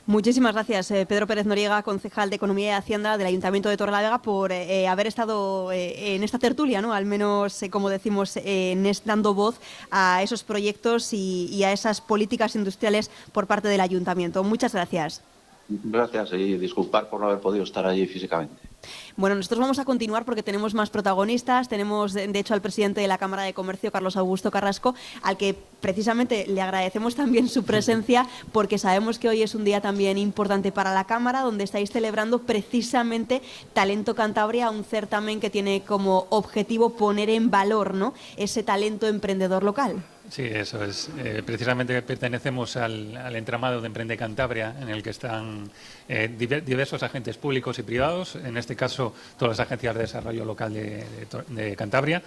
Muchísimas gracias, Pedro Pérez Noriega, concejal de Economía y Hacienda del Ayuntamiento de Torrelavega, por haber estado en esta tertulia, ¿no? Al menos, como decimos, dando voz a esos proyectos y a esas políticas industriales por parte del Ayuntamiento. Muchas gracias. Gracias, y disculpar por no haber podido estar allí físicamente. Bueno, nosotros vamos a continuar porque tenemos más protagonistas. Tenemos, de hecho, al presidente de la Cámara de Comercio, Carlos Augusto Carrasco, al que precisamente le agradecemos también su presencia, porque sabemos que hoy es un día también importante para la Cámara, donde estáis celebrando precisamente Talento Cantabria, un certamen que tiene como objetivo poner en valor, ¿no?, ese talento emprendedor local. Sí, eso es. Precisamente pertenecemos al entramado de Emprende Cantabria, en el que están diversos agentes públicos y privados, en este caso todas las agencias de desarrollo local de Cantabria,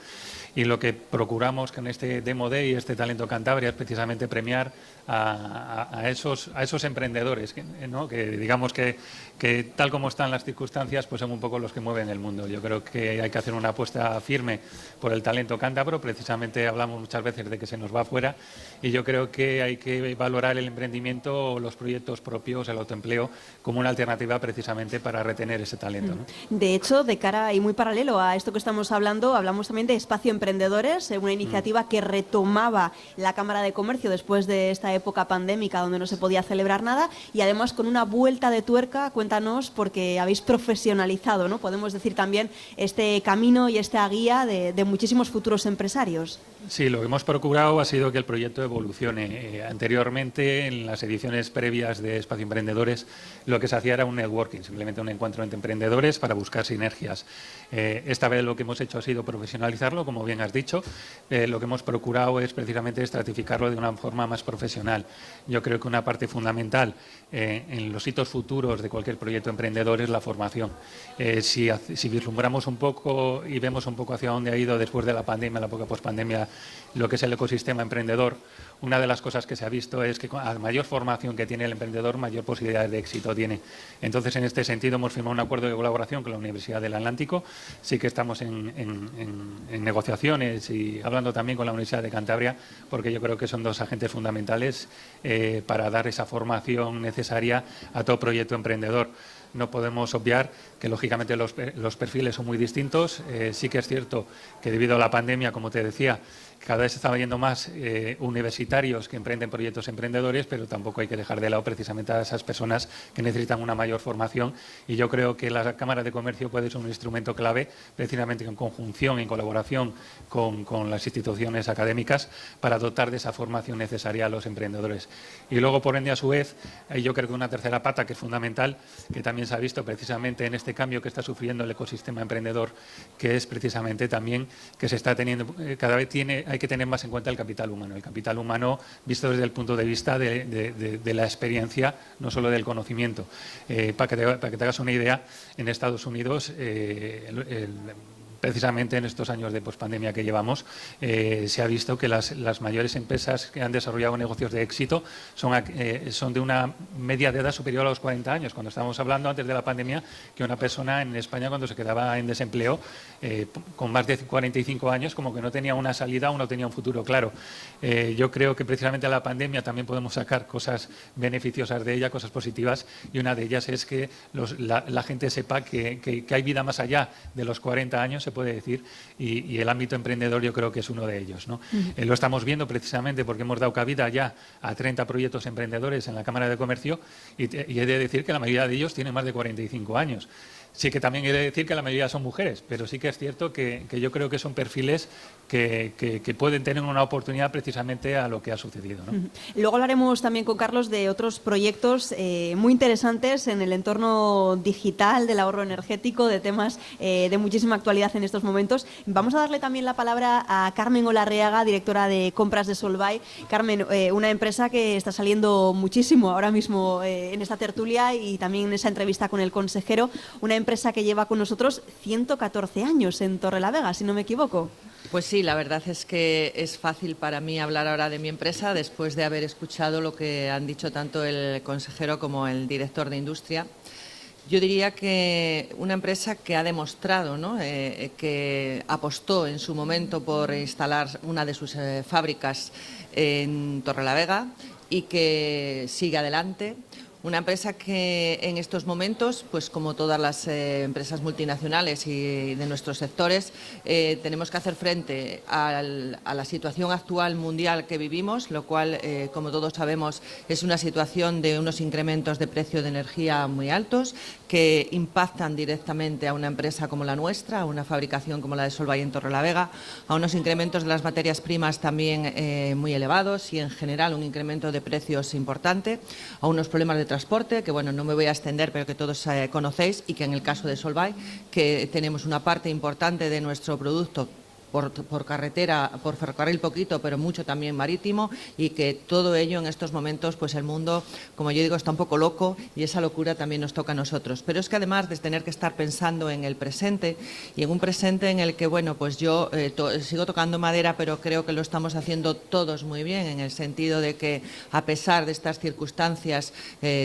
y lo que procuramos con este Demo Day, este Talento Cantabria, es precisamente premiar a esos emprendedores, ¿no?, que digamos que tal como están las circunstancias, pues son un poco los que mueven el mundo. Yo creo que hay que hacer una apuesta firme por el talento cántabro. Precisamente hablamos muchas veces de que se nos va afuera, y yo creo que hay que valorar el emprendimiento, los proyectos propios, el autoempleo, como una alternativa precisamente para retener ese talento, ¿no? De hecho, de cara y muy paralelo a esto que estamos hablando, hablamos también de Espacio Emprendedores, una iniciativa que retomaba la Cámara de Comercio después de esta época pandémica donde no se podía celebrar nada, y además con una vuelta de tuerca. Cuéntanos, porque habéis profesionalizado, ¿no?, podemos decir también, este camino y esta guía de muchísimos futuros empresarios. Sí, lo que hemos procurado ha sido que el proyecto evolucione. Anteriormente, en las ediciones previas de Espacio Emprendedores, lo que se hacía era un networking, simplemente un encuentro entre emprendedores para buscar sinergias. Esta vez lo que hemos hecho ha sido profesionalizarlo, como bien has dicho. Lo que hemos procurado es precisamente estratificarlo de una forma más profesional. Yo creo que una parte fundamental en los hitos futuros de cualquier proyecto emprendedor es la formación. Si vislumbramos un poco y vemos un poco hacia dónde ha ido después de la pandemia, la poca pospandemia, lo que es el ecosistema emprendedor, una de las cosas que se ha visto es que a mayor formación que tiene el emprendedor, mayor posibilidad de éxito tiene. Entonces, en este sentido, hemos firmado un acuerdo de colaboración con la Universidad del Atlántico. Sí que estamos en negociaciones y hablando también con la Universidad de Cantabria, porque yo creo que son dos agentes fundamentales para dar esa formación necesaria a todo proyecto emprendedor. No podemos obviar que, lógicamente, los perfiles son muy distintos. Sí que es cierto que, debido a la pandemia, como te decía, cada vez se está viendo más universitarios que emprenden proyectos emprendedores, pero tampoco hay que dejar de lado precisamente a esas personas que necesitan una mayor formación. Y yo creo que la Cámara de Comercio puede ser un instrumento clave, precisamente en conjunción, en colaboración con las instituciones académicas, para dotar de esa formación necesaria a los emprendedores. Y luego, por ende, a su vez, yo creo que una tercera pata que es fundamental, que también se ha visto precisamente en este cambio que está sufriendo el ecosistema emprendedor, que es precisamente también que se está teniendo, cada vez hay que tener más en cuenta el capital humano. El capital humano visto desde el punto de vista de la experiencia, no solo del conocimiento. Para que te hagas una idea, en Estados Unidos, precisamente en estos años de pospandemia que llevamos, se ha visto que las mayores empresas que han desarrollado negocios de éxito son de una media de edad superior a los 40 años. Cuando estábamos hablando antes de la pandemia que una persona en España, cuando se quedaba en desempleo con más de 45 años, como que no tenía una salida o no tenía un futuro claro. Yo creo que precisamente a la pandemia también podemos sacar cosas beneficiosas de ella, cosas positivas, y una de ellas es que la gente sepa que hay vida más allá de los 40 años, se puede decir, y el ámbito emprendedor yo creo que es uno de ellos, ¿no? Lo estamos viendo precisamente porque hemos dado cabida ya a 30 proyectos emprendedores en la Cámara de Comercio y he de decir que la mayoría de ellos tienen más de 45 años. Sí que también he de decir que la mayoría son mujeres, pero sí que es cierto que yo creo que son perfiles que pueden tener una oportunidad precisamente a lo que ha sucedido, ¿no? Luego hablaremos también con Carlos de otros proyectos muy interesantes en el entorno digital, del ahorro energético, de temas de muchísima actualidad en estos momentos. Vamos a darle también la palabra a Carmen Olarreaga, directora de compras de Solvay. Carmen, una empresa que está saliendo muchísimo ahora mismo en esta tertulia y también en esa entrevista con el consejero. Una empresa que lleva con nosotros 114 años en Torrelavega, si no me equivoco. Pues sí, la verdad es que es fácil para mí hablar ahora de mi empresa después de haber escuchado lo que han dicho tanto el consejero como el director de industria. Yo diría que una empresa que ha demostrado, ¿no?, que apostó en su momento por instalar una de sus fábricas en Torrelavega y que sigue adelante. Una empresa que en estos momentos, pues como todas las empresas multinacionales y de nuestros sectores, tenemos que hacer frente a la situación actual mundial que vivimos, lo cual, como todos sabemos, es una situación de unos incrementos de precio de energía muy altos que impactan directamente a una empresa como la nuestra, a una fabricación como la de Solvay en Torrelavega, a unos incrementos de las materias primas también muy elevados y, en general, un incremento de precios importante, a unos problemas de transporte, que bueno, no me voy a extender, pero que todos conocéis, y que en el caso de Solvay, que tenemos una parte importante de nuestro producto por carretera, por ferrocarril poquito, pero mucho también marítimo, y que todo ello en estos momentos, pues el mundo, como yo digo, está un poco loco y esa locura también nos toca a nosotros. Pero es que además de tener que estar pensando en el presente y en un presente en el que, bueno, pues yo sigo tocando madera, pero creo que lo estamos haciendo todos muy bien, en el sentido de que a pesar de estas circunstancias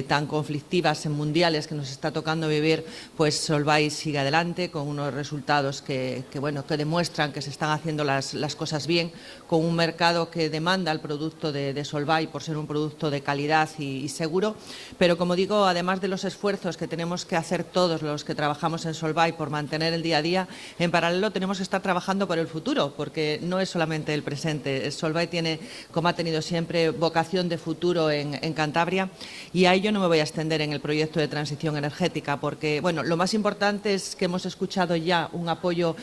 tan conflictivas mundiales que nos está tocando vivir, pues Solvay sigue adelante con unos resultados que demuestran que se están haciendo las cosas bien, con un mercado que demanda el producto de Solvay por ser un producto de calidad y seguro. Pero, como digo, además de los esfuerzos que tenemos que hacer todos los que trabajamos en Solvay por mantener el día a día, en paralelo tenemos que estar trabajando por el futuro, porque no es solamente el presente. Solvay tiene, como ha tenido siempre, vocación de futuro en Cantabria, y a ello no me voy a extender en el proyecto de transición energética, porque bueno, lo más importante es que hemos escuchado ya un apoyo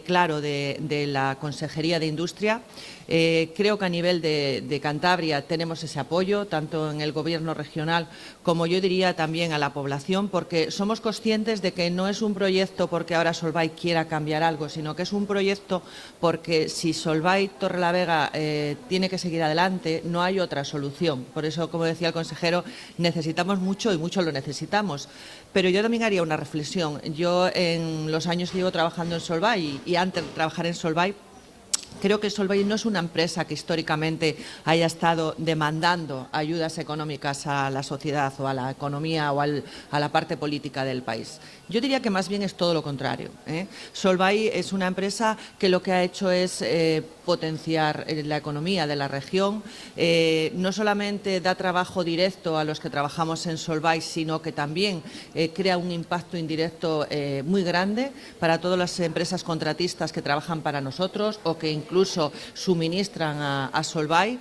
claro de de la Consejería de Industria. Creo que a nivel de Cantabria tenemos ese apoyo, tanto en el Gobierno regional como yo diría también a la población, porque somos conscientes de que no es un proyecto porque ahora Solvay quiera cambiar algo, sino que es un proyecto porque si Solvay Torrelavega tiene que seguir adelante, no hay otra solución. Por eso, como decía el consejero, necesitamos mucho y mucho lo necesitamos. Pero yo también haría una reflexión. Yo, en los años que llevo trabajando en Solvay y antes de trabajar en Solvay, creo que Solvay no es una empresa que históricamente haya estado demandando ayudas económicas a la sociedad o a la economía o a la parte política del país. Yo diría que más bien es todo lo contrario, ¿eh? Solvay es una empresa que lo que ha hecho es potenciar la economía de la región. No solamente da trabajo directo a los que trabajamos en Solvay, sino que también crea un impacto indirecto muy grande para todas las empresas contratistas que trabajan para nosotros o que incluso suministran a Solvay,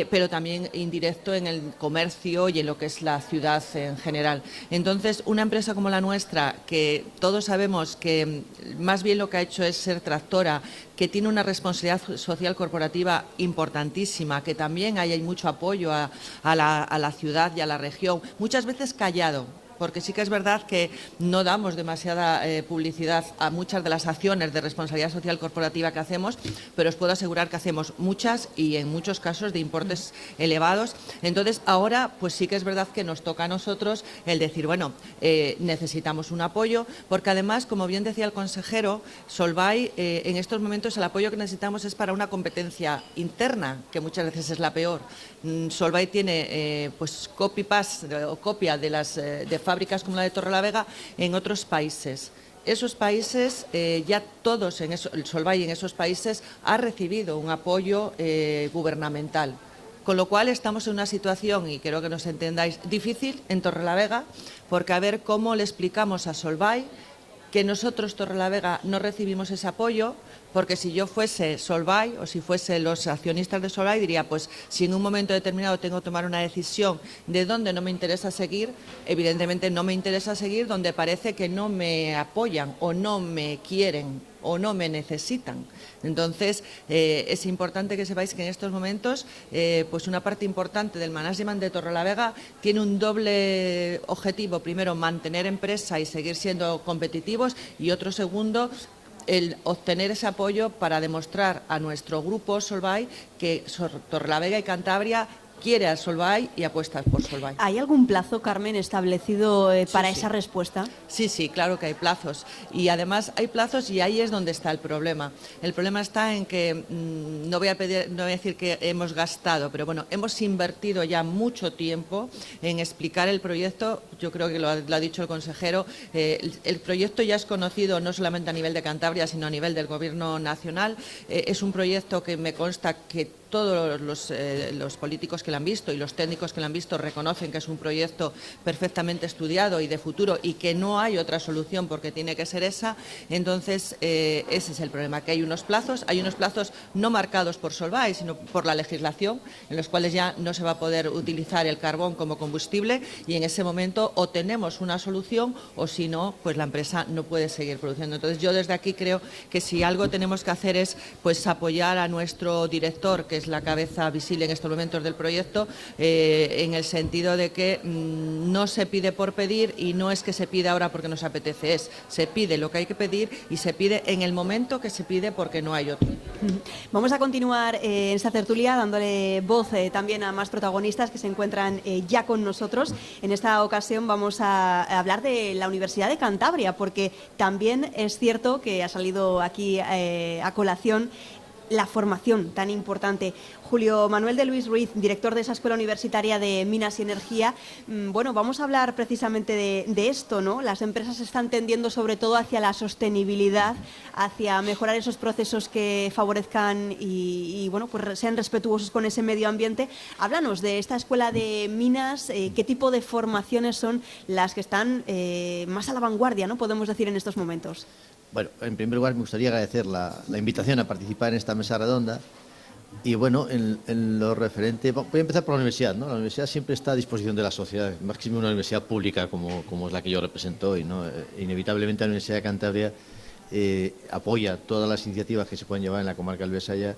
pero también indirecto en el comercio y en lo que es la ciudad en general. Entonces, una empresa como la nuestra, que todos sabemos que más bien lo que ha hecho es ser tractora, que tiene una responsabilidad social corporativa importantísima, que también hay mucho apoyo a la ciudad y a la región, muchas veces callado, porque sí que es verdad que no damos demasiada publicidad a muchas de las acciones de responsabilidad social corporativa que hacemos, pero os puedo asegurar que hacemos muchas y en muchos casos de importes elevados. Entonces, ahora pues sí que es verdad que nos toca a nosotros el decir, bueno, necesitamos un apoyo, porque además, como bien decía el consejero, Solvay en estos momentos el apoyo que necesitamos es para una competencia interna, que muchas veces es la peor. Solvay tiene pues copy-paste o copia de las de fábricas como la de Torrelavega en otros países. Esos países, ya todos, el Solvay en esos países ha recibido un apoyo gubernamental. Con lo cual estamos en una situación, y creo que nos entendáis, difícil en Torrelavega, porque a ver cómo le explicamos a Solvay que nosotros, Torrelavega, no recibimos ese apoyo, porque si yo fuese Solvay o si fuese los accionistas de Solvay, diría, pues si en un momento determinado tengo que tomar una decisión de dónde no me interesa seguir, evidentemente no me interesa seguir donde parece que no me apoyan o no me quieren o no me necesitan. Entonces, es importante que sepáis que en estos momentos, pues una parte importante del management de Torrelavega tiene un doble objetivo. Primero, mantener empresa y seguir siendo competitivos, y otro segundo, el obtener ese apoyo para demostrar a nuestro grupo Solvay que Torrelavega y Cantabria quiere a Solvay y apuesta por Solvay. ¿Hay algún plazo, Carmen, establecido para esa respuesta? Sí, sí, claro que hay plazos. Y además hay plazos, y ahí es donde está el problema. El problema está en que, no voy a decir que hemos gastado, pero bueno, hemos invertido ya mucho tiempo en explicar el proyecto. Yo creo que lo ha dicho el consejero. El proyecto ya es conocido no solamente a nivel de Cantabria, sino a nivel del Gobierno nacional. Es un proyecto que me consta que todos los políticos que lo han visto y los técnicos que lo han visto reconocen que es un proyecto perfectamente estudiado y de futuro, y que no hay otra solución porque tiene que ser esa. Entonces, ese es el problema, que hay unos plazos no marcados por Solvay, sino por la legislación, en los cuales ya no se va a poder utilizar el carbón como combustible, y en ese momento o tenemos una solución o si no, pues la empresa no puede seguir produciendo. Entonces, yo desde aquí creo que si algo tenemos que hacer es pues apoyar a nuestro director, que es la cabeza visible en estos momentos del proyecto, en el sentido de que no se pide por pedir, y no es que se pida ahora porque nos apetece, se pide lo que hay que pedir y se pide en el momento que se pide porque no hay otro. Vamos a continuar en esta tertulia dándole voz también a más protagonistas que se encuentran ya con nosotros. En esta ocasión vamos a hablar de la Universidad de Cantabria, porque también es cierto que ha salido aquí a colación la formación tan importante. Julio Manuel de Luis Ruiz, director de esa Escuela Universitaria de Minas y Energía. Bueno, vamos a hablar precisamente de esto, ¿no? Las empresas están tendiendo sobre todo hacia la sostenibilidad, hacia mejorar esos procesos que favorezcan y bueno, pues sean respetuosos con ese medio ambiente. Háblanos de esta Escuela de Minas, qué tipo de formaciones son las que están más a la vanguardia, ¿no? Podemos decir en estos momentos. Bueno, en primer lugar me gustaría agradecer la invitación a participar en esta mesa redonda. Y bueno, en lo referente, voy a empezar por la universidad, ¿no? La universidad siempre está a disposición de la sociedad, máximo una universidad pública como es la que yo represento hoy, ¿no? Inevitablemente la Universidad de Cantabria apoya todas las iniciativas que se pueden llevar en la comarca del Besaya,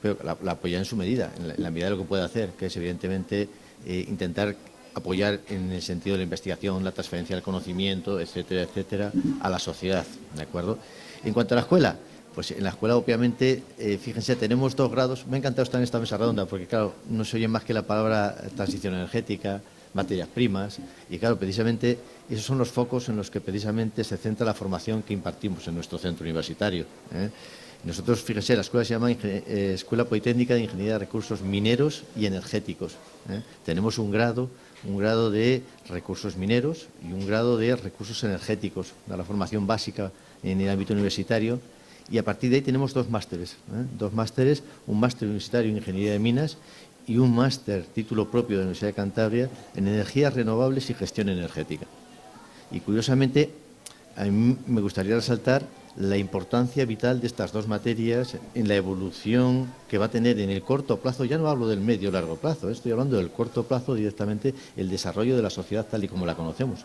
pero la apoya en su medida, en la medida de lo que puede hacer, que es evidentemente intentar apoyar en el sentido de la investigación, la transferencia del conocimiento, etcétera, etcétera, a la sociedad, ¿de acuerdo? En cuanto a la escuela, pues en la escuela obviamente, fíjense, tenemos 2 grados. Me ha encantado estar en esta mesa redonda porque, claro, no se oye más que la palabra transición energética, materias primas, y claro, precisamente esos son los focos en los que precisamente se centra la formación que impartimos en nuestro centro universitario, ¿eh? Nosotros, fíjense, la escuela se llama Escuela Politécnica de Ingeniería de Recursos Mineros y Energéticos, ¿eh? Tenemos un grado de recursos mineros y un grado de recursos energéticos, de la formación básica en el ámbito universitario, y a partir de ahí tenemos 2 másteres, ¿eh? 2 másteres, un máster universitario en Ingeniería de Minas y un máster, título propio de la Universidad de Cantabria, en Energías Renovables y Gestión Energética. Y curiosamente, a mí me gustaría resaltar la importancia vital de estas 2 materias en la evolución que va a tener en el corto plazo. Ya no hablo del medio o largo plazo, estoy hablando del corto plazo, directamente el desarrollo de la sociedad tal y como la conocemos.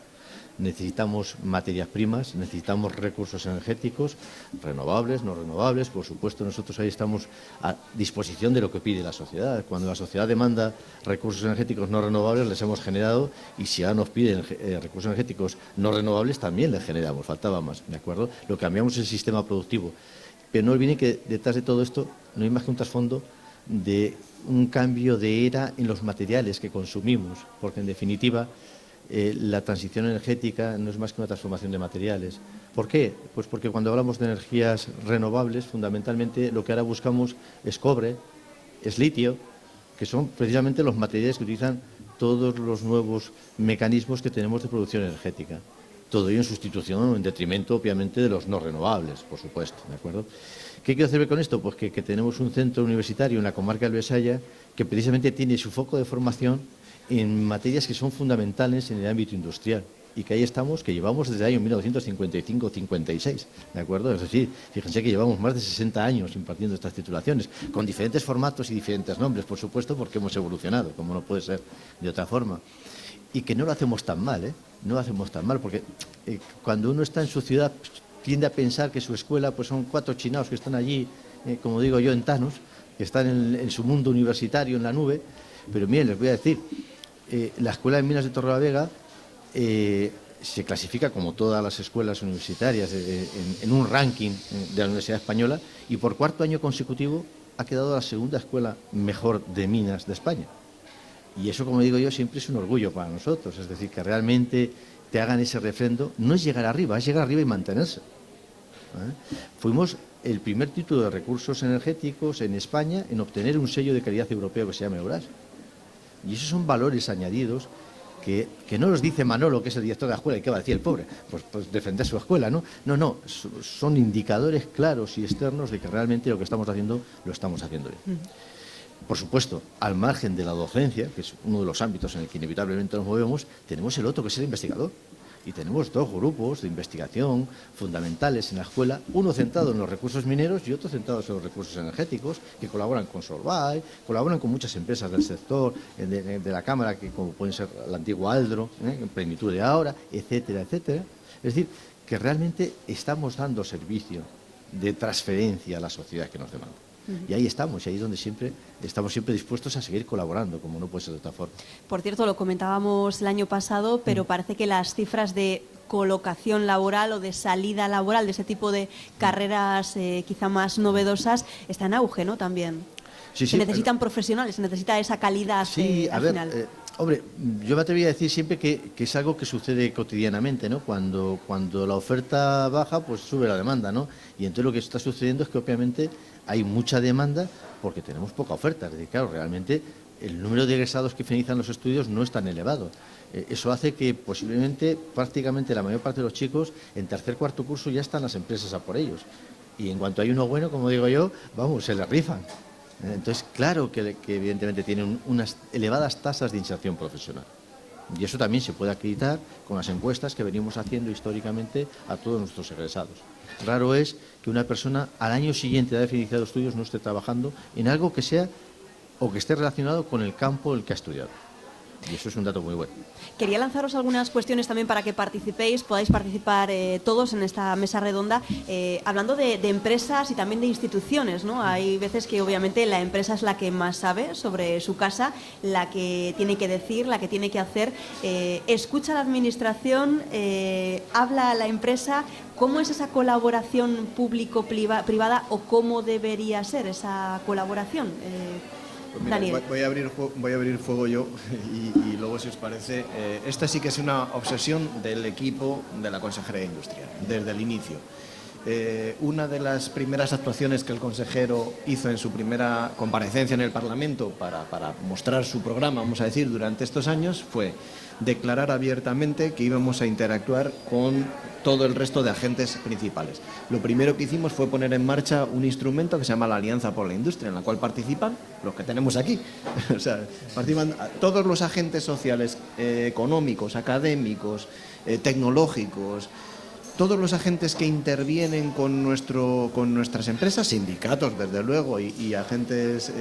Necesitamos materias primas, necesitamos recursos energéticos, renovables, no renovables. Por supuesto, nosotros ahí estamos a disposición de lo que pide la sociedad. Cuando la sociedad demanda recursos energéticos no renovables, les hemos generado, y si ahora nos piden recursos energéticos no renovables, también les generamos, faltaba más, ¿de acuerdo? Lo que cambiamos es el sistema productivo. Pero no olviden que detrás de todo esto no hay más que un trasfondo de un cambio de era en los materiales que consumimos, porque en definitiva la transición energética no es más que una transformación de materiales. ¿Por qué? Pues porque cuando hablamos de energías renovables, fundamentalmente lo que ahora buscamos es cobre, es litio, que son precisamente los materiales que utilizan todos los nuevos mecanismos que tenemos de producción energética. Todo ello en sustitución o en detrimento, obviamente, de los no renovables, por supuesto, ¿de acuerdo? ¿Qué quiero hacer con esto? Pues que tenemos un centro universitario en la comarca del Besaya que precisamente tiene su foco de formación en materias que son fundamentales en el ámbito industrial, y que ahí estamos, que llevamos desde el año 1955-56, ¿de acuerdo? Es decir, fíjense que llevamos más de 60 años impartiendo estas titulaciones, con diferentes formatos y diferentes nombres, por supuesto, porque hemos evolucionado, como no puede ser de otra forma. Y que no lo hacemos tan mal, ¿eh? No lo hacemos tan mal, porque cuando uno está en su ciudad, tiende a pensar que su escuela pues son 4 chinaos que están allí, como digo yo, en Thanos, que están en su mundo universitario, en la nube. Pero miren, les voy a decir, la Escuela de Minas de Torrelavega se clasifica, como todas las escuelas universitarias, en un ranking de la Universidad Española, y por 4º año consecutivo ha quedado la 2ª escuela mejor de minas de España. Y eso, como digo yo, siempre es un orgullo para nosotros. Es decir, que realmente te hagan ese refrendo, no es llegar arriba, es llegar arriba y mantenerse. Fuimos el primer título de recursos energéticos en España en obtener un sello de calidad europeo que se llama EURAS. Y esos son valores añadidos que no los dice Manolo, que es el director de la escuela, y qué va a decir el pobre, pues defender su escuela, ¿no? No, son indicadores claros y externos de que realmente lo que estamos haciendo, lo estamos haciendo bien. Por supuesto, al margen de la docencia, que es uno de los ámbitos en el que inevitablemente nos movemos, tenemos el otro, que es el investigador. Y tenemos 2 grupos de investigación fundamentales en la escuela, uno centrado en los recursos mineros y otro centrado en los recursos energéticos, que colaboran con Solvay, colaboran con muchas empresas del sector, de la Cámara, que como pueden ser la antigua Aldro, en Plenitud de Ahora, etcétera, etcétera. Es decir, que realmente estamos dando servicio de transferencia a la sociedad que nos demanda. Y ahí estamos, y ahí es donde estamos siempre dispuestos a seguir colaborando, como no puede ser de otra forma. Por cierto, lo comentábamos el año pasado, pero parece que las cifras de colocación laboral o de salida laboral de ese tipo de carreras quizá más novedosas están en auge, ¿no? También. Sí, se necesitan profesionales, se necesita esa calidad al final. Hombre, yo me atrevería a decir siempre que es algo que sucede cotidianamente, ¿no? Cuando la oferta baja, pues sube la demanda, ¿no? Y entonces lo que está sucediendo es que obviamente hay mucha demanda porque tenemos poca oferta. Es decir, claro, realmente el número de egresados que finalizan los estudios no es tan elevado. Eso hace que posiblemente prácticamente la mayor parte de los chicos en 3.er, 4.er curso ya están las empresas a por ellos. Y en cuanto hay uno bueno, como digo yo, vamos, se les rifan. Entonces, claro que evidentemente tienen unas elevadas tasas de inserción profesional. Y eso también se puede acreditar con las encuestas que venimos haciendo históricamente a todos nuestros egresados. Raro es que una persona al año siguiente de haber finalizado estudios no esté trabajando en algo que sea o que esté relacionado con el campo en el que ha estudiado. Y eso es un dato muy bueno. Quería lanzaros algunas cuestiones también para que participéis, podáis participar todos en esta mesa redonda, hablando de empresas y también de instituciones, ¿no? Hay veces que obviamente la empresa es la que más sabe sobre su casa, la que tiene que decir, la que tiene que hacer, escucha a la administración, habla a la empresa. ¿Cómo es esa colaboración público-privada o cómo debería ser esa colaboración? Pues mira, Daniel. voy a abrir fuego yo y luego, si os parece, esta sí que es una obsesión del equipo de la Consejería de Industria, desde el inicio. Una de las primeras actuaciones que el consejero hizo en su primera comparecencia en el Parlamento para mostrar su programa, vamos a decir, durante estos años, fue declarar abiertamente que íbamos a interactuar con todo el resto de agentes principales. Lo primero que hicimos fue poner en marcha un instrumento que se llama la Alianza por la Industria, en la cual participan los que tenemos aquí. O sea, participan todos los agentes sociales, económicos, académicos, tecnológicos, todos los agentes que intervienen con nuestras empresas, sindicatos, desde luego, y agentes,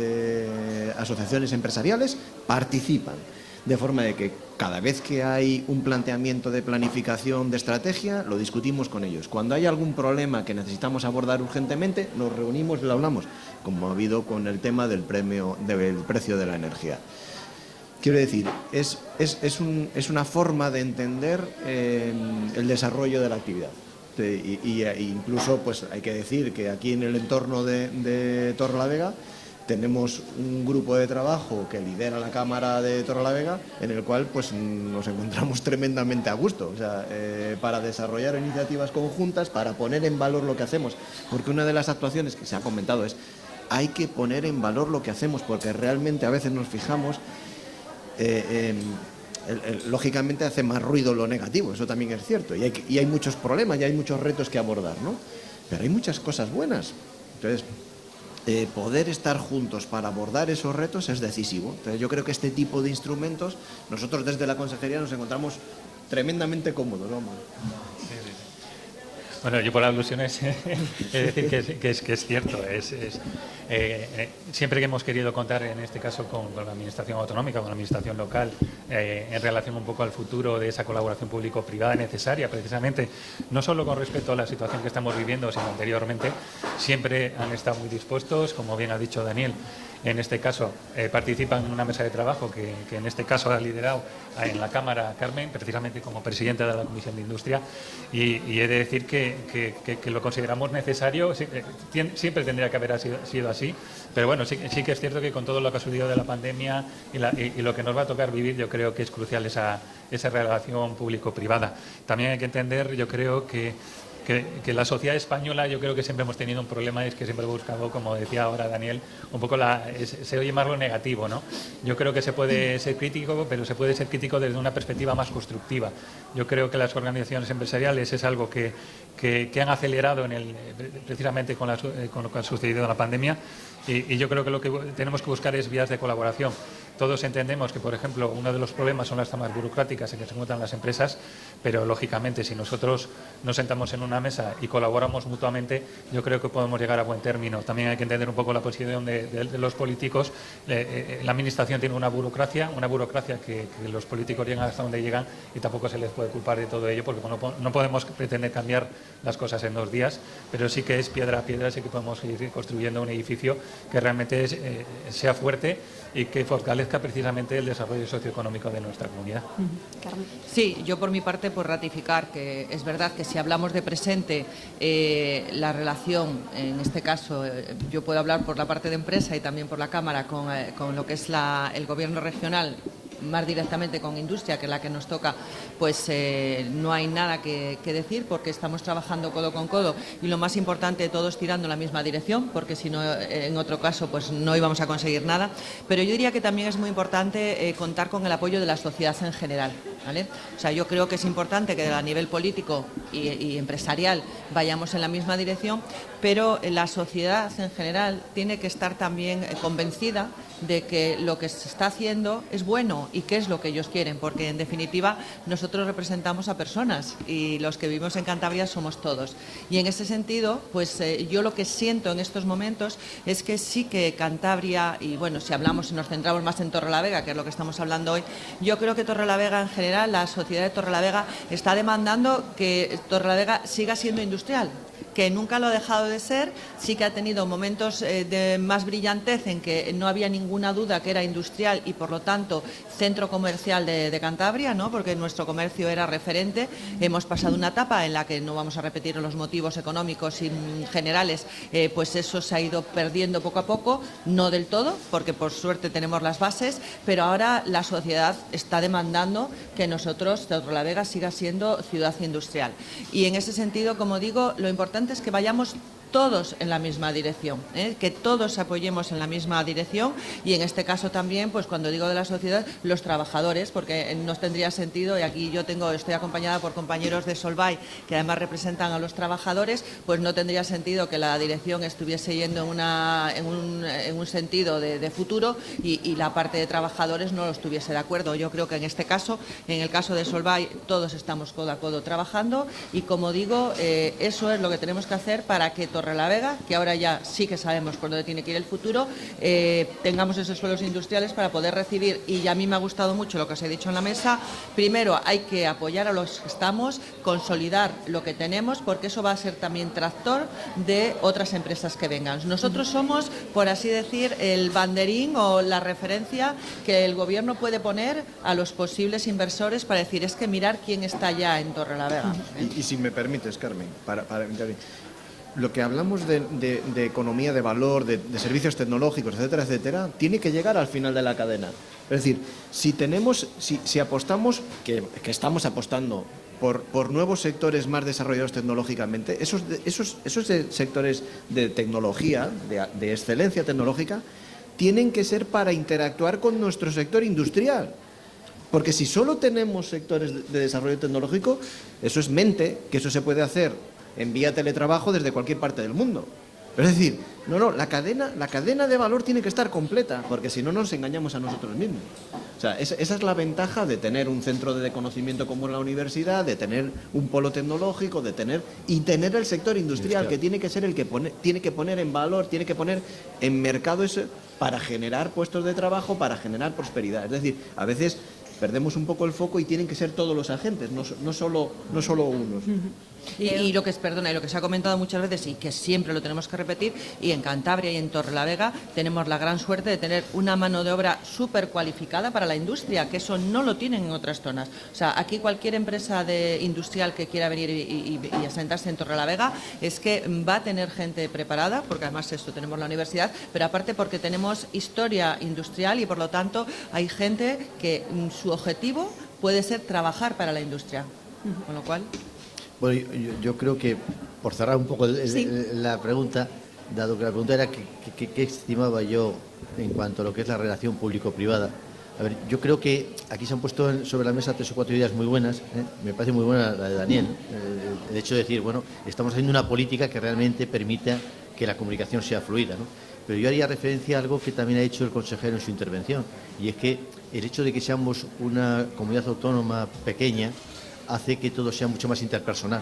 asociaciones empresariales, participan. De forma de que cada vez que hay un planteamiento de planificación de estrategia, lo discutimos con ellos. Cuando hay algún problema que necesitamos abordar urgentemente, nos reunimos y lo hablamos, como ha habido con el tema del precio de la energía. Quiero decir, es una forma de entender el desarrollo de la actividad. Incluso, pues hay que decir que aquí en el entorno de Torrelavega tenemos un grupo de trabajo que lidera la Cámara de Torrelavega, en el cual pues nos encontramos tremendamente a gusto, o sea, para desarrollar iniciativas conjuntas, para poner en valor lo que hacemos, porque una de las actuaciones que se ha comentado es: hay que poner en valor lo que hacemos, porque realmente a veces nos fijamos, lógicamente hace más ruido lo negativo, eso también es cierto, y hay muchos problemas y hay muchos retos que abordar, ¿no? Pero hay muchas cosas buenas. Entonces, poder estar juntos para abordar esos retos es decisivo. Entonces, yo creo que este tipo de instrumentos, nosotros desde la Consejería nos encontramos tremendamente cómodos, vamos. Bueno, yo por alusiones es decir que es cierto. Siempre que hemos querido contar, en este caso con la Administración autonómica, con la Administración local, en relación un poco al futuro de esa colaboración público-privada necesaria, precisamente, no solo con respecto a la situación que estamos viviendo, sino anteriormente, siempre han estado muy dispuestos, como bien ha dicho Daniel. En este caso, participan en una mesa de trabajo que en este caso ha liderado en la Cámara Carmen, precisamente como presidenta de la Comisión de Industria, y he de decir que lo consideramos necesario. Siempre tendría que haber sido así, pero bueno, sí que es cierto que con todo lo que ha sucedido de la pandemia y lo que nos va a tocar vivir, yo creo que es crucial esa relación público-privada. También hay que entender, yo creo que la sociedad española, yo creo que siempre hemos tenido un problema, es que siempre he buscado, como decía ahora Daniel, un poco se oye más lo negativo, ¿no? Yo creo que se puede ser crítico, pero se puede ser crítico desde una perspectiva más constructiva. Yo creo que las organizaciones empresariales es algo que han acelerado precisamente con lo que ha sucedido en la pandemia, y yo creo que lo que tenemos que buscar es vías de colaboración. Todos entendemos que, por ejemplo, uno de los problemas son las tramas burocráticas en que se encuentran las empresas, pero lógicamente si nosotros nos sentamos en una mesa y colaboramos mutuamente, yo creo que podemos llegar a buen término. También hay que entender un poco la posición de los políticos. La Administración tiene una burocracia que los políticos llegan hasta donde llegan, y tampoco se les puede culpar de todo ello, porque no podemos pretender cambiar las cosas en 2 días, pero sí que es piedra a piedra, sí que podemos ir construyendo un edificio que realmente sea fuerte y que fortalezca precisamente el desarrollo socioeconómico de nuestra comunidad. Carmen. Sí, yo por mi parte, pues ratificar que es verdad que si hablamos de presente, la relación, en este caso, yo puedo hablar por la parte de empresa y también por la Cámara, con lo que es el Gobierno regional, más directamente con Industria, que es la que nos toca, pues no hay nada que decir, porque estamos trabajando codo con codo, y lo más importante, todos tirando en la misma dirección, porque si no, en otro caso, pues no íbamos a conseguir nada. Pero yo diría que también es muy importante contar con el apoyo de la sociedad en general. ¿vale? O sea, yo creo que es importante que a nivel político y empresarial vayamos en la misma dirección, pero la sociedad en general tiene que estar también convencida de que lo que se está haciendo es bueno y qué es lo que ellos quieren, porque en definitiva nosotros representamos a personas y los que vivimos en Cantabria somos todos. Y en ese sentido, pues yo lo que siento en estos momentos es que sí que Cantabria, y bueno, si hablamos y nos centramos más en Torrelavega, que es lo que estamos hablando hoy, yo creo que Torrelavega en general, la sociedad de Torrelavega está demandando que Torrelavega siga siendo industrial, que nunca lo ha dejado de ser, sí que ha tenido momentos de más brillantez en que no había ninguna duda que era industrial y por lo tanto centro comercial de Cantabria, ¿no? Porque nuestro comercio era referente. Hemos pasado una etapa en la que no vamos a repetir los motivos económicos y generales, pues eso se ha ido perdiendo poco a poco, no del todo, porque por suerte tenemos las bases, pero ahora la sociedad está demandando que nosotros, Torrelavega, siga siendo ciudad industrial. Y en ese sentido, como digo, lo importante es que vayamos todos en la misma dirección, que todos apoyemos en la misma dirección y en este caso también, pues cuando digo de la sociedad, los trabajadores, porque no tendría sentido, y aquí yo estoy acompañada por compañeros de Solvay que además representan a los trabajadores, pues no tendría sentido que la dirección estuviese yendo en un sentido de futuro y la parte de trabajadores no lo estuviese de acuerdo. Yo creo que en este caso, en el caso de Solvay, todos estamos codo a codo trabajando y como digo, eso es lo que tenemos que hacer para que Torrelavega, que ahora ya sí que sabemos por dónde tiene que ir el futuro, tengamos esos suelos industriales para poder recibir, y a mí me ha gustado mucho lo que os he dicho en la mesa, primero hay que apoyar a los que estamos, consolidar lo que tenemos, porque eso va a ser también tractor de otras empresas que vengan. Nosotros somos, por así decir, el banderín o la referencia que el gobierno puede poner a los posibles inversores para decir, es que mirar quién está ya en Torrelavega. Y si me permites, Carmen, para lo que hablamos de economía de valor, de servicios tecnológicos, etcétera, etcétera, tiene que llegar al final de la cadena. Es decir, si apostamos, que estamos apostando por nuevos sectores más desarrollados tecnológicamente, esos sectores de tecnología, de excelencia tecnológica, tienen que ser para interactuar con nuestro sector industrial. Porque si solo tenemos sectores de desarrollo tecnológico, eso es mente, que eso se puede hacer en vía teletrabajo desde cualquier parte del mundo. Pero es decir, la cadena de valor tiene que estar completa, porque si no nos engañamos a nosotros mismos. O sea, esa es la ventaja de tener un centro de conocimiento como la universidad, de tener un polo tecnológico, de tener el sector industrial, que tiene que ser el que tiene que poner en valor, tiene que poner en mercado eso para generar puestos de trabajo, para generar prosperidad. Es decir, a veces perdemos un poco el foco y tienen que ser todos los agentes, no solo unos. Y lo que se ha comentado muchas veces y que siempre lo tenemos que repetir, y en Cantabria y en Torrelavega tenemos la gran suerte de tener una mano de obra súper cualificada para la industria, que eso no lo tienen en otras zonas. O sea, aquí cualquier empresa industrial que quiera venir y asentarse en Torrelavega es que va a tener gente preparada, porque además esto tenemos la universidad, pero aparte porque tenemos historia industrial y por lo tanto hay gente que su objetivo puede ser trabajar para la industria. Con lo cual... Bueno, yo creo que, por cerrar un poco la pregunta, dado que la pregunta era qué estimaba yo en cuanto a lo que es la relación público-privada. A ver, yo creo que aquí se han puesto sobre la mesa 3 o 4 ideas muy buenas. Me parece muy buena la de Daniel. El hecho de decir, bueno, estamos haciendo una política que realmente permita que la comunicación sea fluida, ¿no? Pero yo haría referencia a algo que también ha dicho el consejero en su intervención, y es que el hecho de que seamos una comunidad autónoma pequeña hace que todo sea mucho más interpersonal.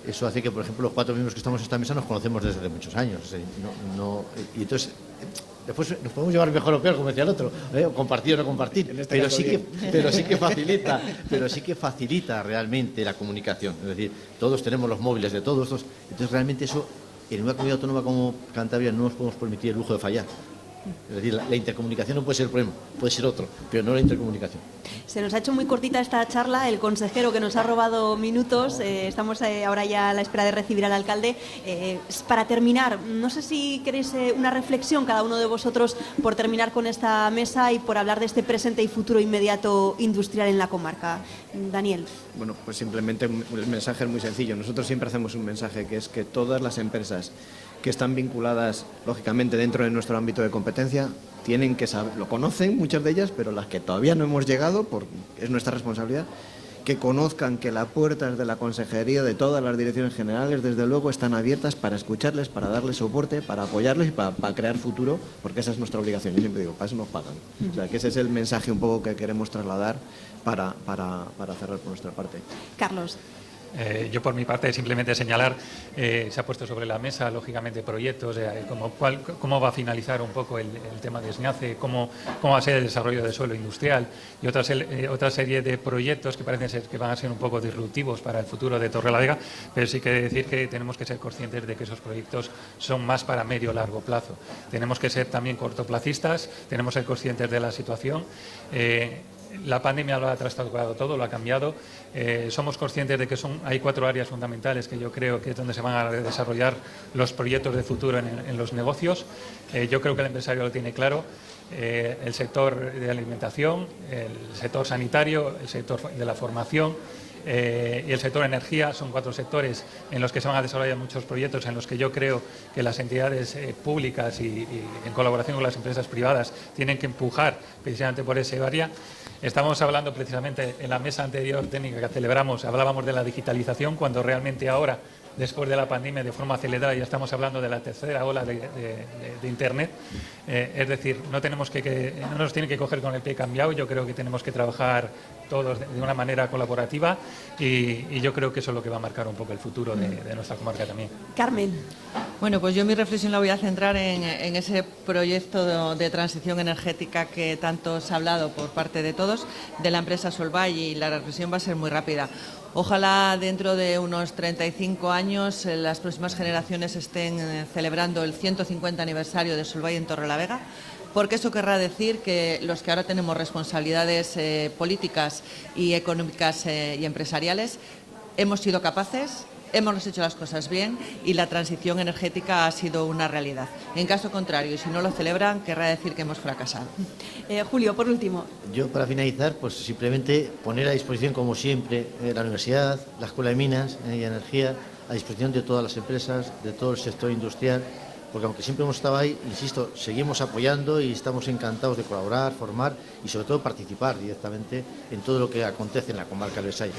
Eso hace que, por ejemplo, los 4 miembros que estamos en esta mesa nos conocemos desde hace muchos años. Y entonces, después nos podemos llevar mejor o peor, como decía el otro, o compartir o no compartir, pero sí que facilita realmente la comunicación. Es decir, todos tenemos los móviles de todos. Entonces, realmente eso, en una comunidad autónoma como Cantabria, no nos podemos permitir el lujo de fallar. Es decir, la intercomunicación no puede ser el problema, puede ser otro, pero no la intercomunicación. Se nos ha hecho muy cortita esta charla, el consejero que nos ha robado minutos, estamos ahora ya a la espera de recibir al alcalde. Para terminar, no sé si queréis una reflexión cada uno de vosotros por terminar con esta mesa y por hablar de este presente y futuro inmediato industrial en la comarca. Daniel. Bueno, pues simplemente el mensaje es muy sencillo. Nosotros siempre hacemos un mensaje, que es que todas las empresas que están vinculadas, lógicamente, dentro de nuestro ámbito de competencia, tienen que saber, lo conocen muchas de ellas, pero las que todavía no hemos llegado, porque es nuestra responsabilidad, que conozcan que las puertas de la consejería, de todas las direcciones generales, desde luego, están abiertas para escucharles, para darles soporte, para apoyarles y para crear futuro, porque esa es nuestra obligación. Yo siempre digo, para eso nos pagan. O sea, que ese es el mensaje un poco que queremos trasladar para cerrar por nuestra parte. Carlos. Yo, por mi parte, simplemente señalar, se ha puesto sobre la mesa, lógicamente, proyectos, cómo va a finalizar un poco el tema de SNIACE, cómo va a ser el desarrollo del suelo industrial y otra serie de proyectos que parecen ser que van a ser un poco disruptivos para el futuro de Torrelavega, pero sí que decir que tenemos que ser conscientes de que esos proyectos son más para medio o largo plazo. Tenemos que ser también cortoplacistas, tenemos que ser conscientes de la situación. La pandemia lo ha trastocado todo, lo ha cambiado. Somos conscientes de que hay 4 áreas fundamentales que yo creo que es donde se van a desarrollar los proyectos de futuro en los negocios. Yo creo que el empresario lo tiene claro. El sector de alimentación, el sector sanitario, el sector de la formación y el sector energía son 4 sectores en los que se van a desarrollar muchos proyectos, en los que yo creo que las entidades públicas y en colaboración con las empresas privadas tienen que empujar precisamente por ese área. Estamos hablando precisamente en la mesa anterior técnica que celebramos, hablábamos de la digitalización, cuando realmente ahora, después de la pandemia, de forma acelerada, ya estamos hablando de la tercera ola de Internet. Es decir, no nos tiene que coger con el pie cambiado. Yo creo que tenemos que trabajar todos de una manera colaborativa y yo creo que eso es lo que va a marcar un poco el futuro de nuestra comarca también. Carmen. Bueno, pues yo mi reflexión la voy a centrar en ese proyecto de transición energética que tanto se ha hablado por parte de todos, de la empresa Solvay, y la reflexión va a ser muy rápida. Ojalá dentro de unos 35 años las próximas generaciones estén celebrando el 150 aniversario de Solvay en Torrelavega, porque eso querrá decir que los que ahora tenemos responsabilidades políticas y económicas y empresariales hemos sido capaces, hemos hecho las cosas bien y la transición energética ha sido una realidad. En caso contrario, y si no lo celebran, querrá decir que hemos fracasado. Julio, por último. Yo, para finalizar, pues simplemente poner a disposición, como siempre, la universidad, la Escuela de Minas y Energía, a disposición de todas las empresas, de todo el sector industrial, porque aunque siempre hemos estado ahí, insisto, seguimos apoyando y estamos encantados de colaborar, formar y sobre todo participar directamente en todo lo que acontece en la comarca del Salle.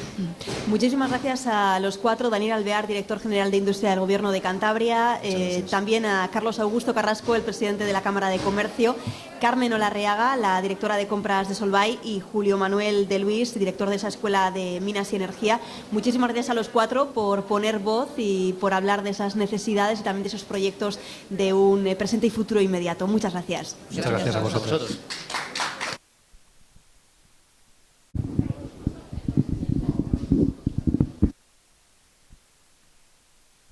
Muchísimas gracias a los 4, Daniel Alvear, director general de Industria del Gobierno de Cantabria, también a Carlos Augusto Carrasco, el presidente de la Cámara de Comercio, Carmen Olarreaga, la directora de compras de Solvay, y Julio Manuel de Luis, director de esa Escuela de Minas y Energía. Muchísimas gracias a los 4 por poner voz y por hablar de esas necesidades y también de esos proyectos de un presente y futuro inmediato. Muchas gracias. Muchas gracias a vosotros.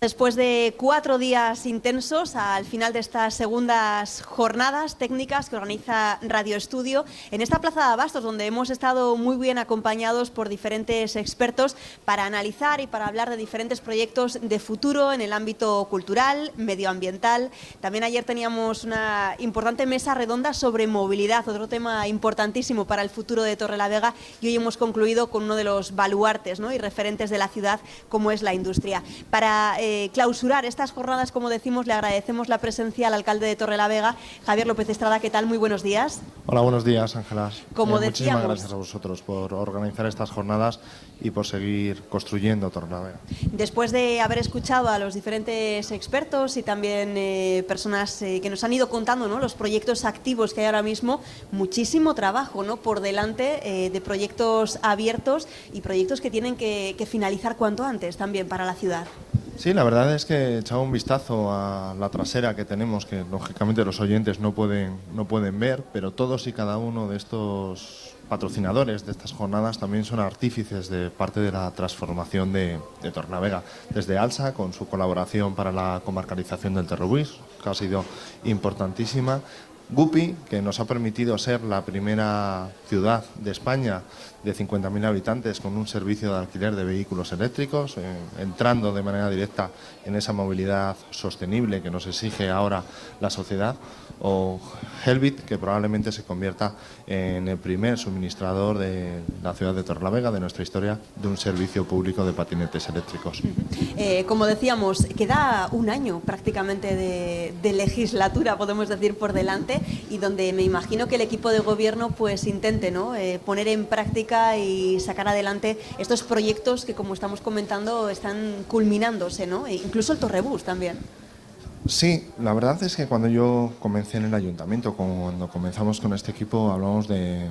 Después de 4 días intensos, al final de estas segundas jornadas técnicas que organiza Radio Estudio, en esta plaza de Abastos, donde hemos estado muy bien acompañados por diferentes expertos para analizar y para hablar de diferentes proyectos de futuro en el ámbito cultural, medioambiental. También ayer teníamos una importante mesa redonda sobre movilidad, otro tema importantísimo para el futuro de Torrelavega, y hoy hemos concluido con uno de los baluartes, ¿no?, y referentes de la ciudad, como es la industria. Para clausurar estas jornadas, como decimos, le agradecemos la presencia al alcalde de Torrelavega, Javier López Estrada. ¿Qué tal? Muy buenos días. Hola, buenos días, Ángela. Muchísimas gracias a vosotros por organizar estas jornadas y por seguir construyendo Torrelavega. Después de haber escuchado a los diferentes expertos y también personas que nos han ido contando, ¿no?, los proyectos activos que hay ahora mismo, muchísimo trabajo, ¿no?, por delante de proyectos abiertos y proyectos que tienen que finalizar cuanto antes también para la ciudad. Sí, la verdad es que he echado un vistazo a la trasera que tenemos, que lógicamente los oyentes no pueden ver, pero todos y cada uno de estos patrocinadores de estas jornadas también son artífices de parte de la transformación de Torrelavega. Desde ALSA, con su colaboración para la comarcalización del Terrobuis, que ha sido importantísima, Guppy, que nos ha permitido ser la primera ciudad de España de 50.000 habitantes con un servicio de alquiler de vehículos eléctricos, entrando de manera directa en esa movilidad sostenible que nos exige ahora la sociedad, o Helbit, que probablemente se convierta en el primer suministrador de la ciudad de Torrelavega, de nuestra historia, de un servicio público de patinetes eléctricos. Como decíamos, queda un año prácticamente de legislatura, podemos decir, por delante, y donde me imagino que el equipo de gobierno pues intente, ¿no?, poner en práctica y sacar adelante estos proyectos que, como estamos comentando, están culminándose, ¿no? E incluso el Torrebús también. Sí, la verdad es que cuando yo comencé en el ayuntamiento, cuando comenzamos con este equipo, hablamos de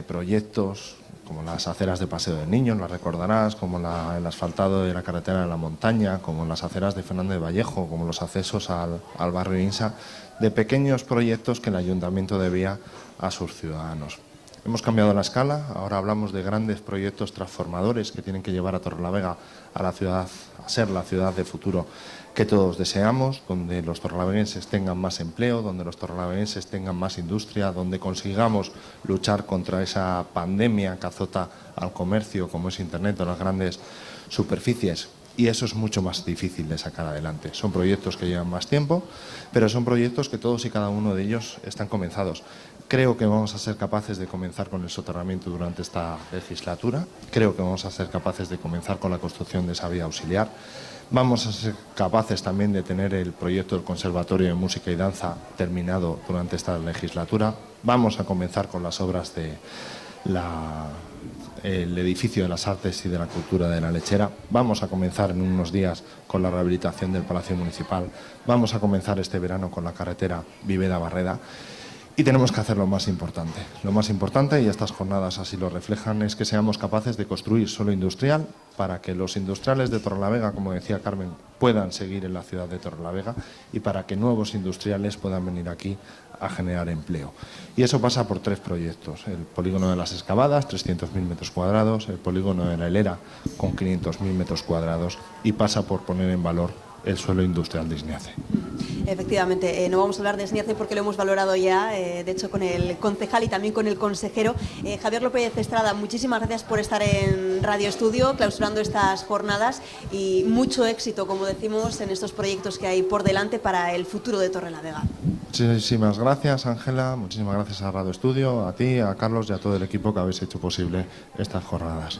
proyectos como las aceras de Paseo del Niño, las recordarás, como el asfaltado de la carretera de la montaña, como las aceras de Fernández de Vallejo, como los accesos al barrio Insa, de pequeños proyectos que el ayuntamiento debía a sus ciudadanos. Hemos cambiado la escala, ahora hablamos de grandes proyectos transformadores que tienen que llevar a Torrelavega a la ciudad, a ser la ciudad de futuro que todos deseamos, donde los torrelaveguenses tengan más empleo, donde los torrelaveguenses tengan más industria, donde consigamos luchar contra esa pandemia que azota al comercio, como es Internet o las grandes superficies. Y eso es mucho más difícil de sacar adelante. Son proyectos que llevan más tiempo, pero son proyectos que todos y cada uno de ellos están comenzados. Creo que vamos a ser capaces de comenzar con el soterramiento durante esta legislatura. Creo que vamos a ser capaces de comenzar con la construcción de esa vía auxiliar. Vamos a ser capaces también de tener el proyecto del Conservatorio de Música y Danza terminado durante esta legislatura. Vamos a comenzar con las obras de el edificio de las Artes y de la Cultura de la Lechera. Vamos a comenzar en unos días con la rehabilitación del Palacio Municipal. Vamos a comenzar este verano con la carretera Viveda-Barreda. Y tenemos que hacer lo más importante. Lo más importante, y estas jornadas así lo reflejan, es que seamos capaces de construir suelo industrial para que los industriales de Torrelavega, como decía Carmen, puedan seguir en la ciudad de Torrelavega y para que nuevos industriales puedan venir aquí a generar empleo. Y eso pasa por 3 proyectos. El polígono de las Excavadas, 300.000 metros cuadrados, el polígono de la Helera, con 500.000 metros cuadrados, y pasa por poner en valor el suelo industrial de Isniace. Efectivamente, no vamos a hablar de Isniace porque lo hemos valorado ya, de hecho con el concejal y también con el consejero. Javier López Estrada, muchísimas gracias por estar en Radio Estudio, clausurando estas jornadas, y mucho éxito, como decimos, en estos proyectos que hay por delante para el futuro de Torrelavega. Muchísimas gracias, Ángela, muchísimas gracias a Radio Estudio, a ti, a Carlos y a todo el equipo que habéis hecho posible estas jornadas.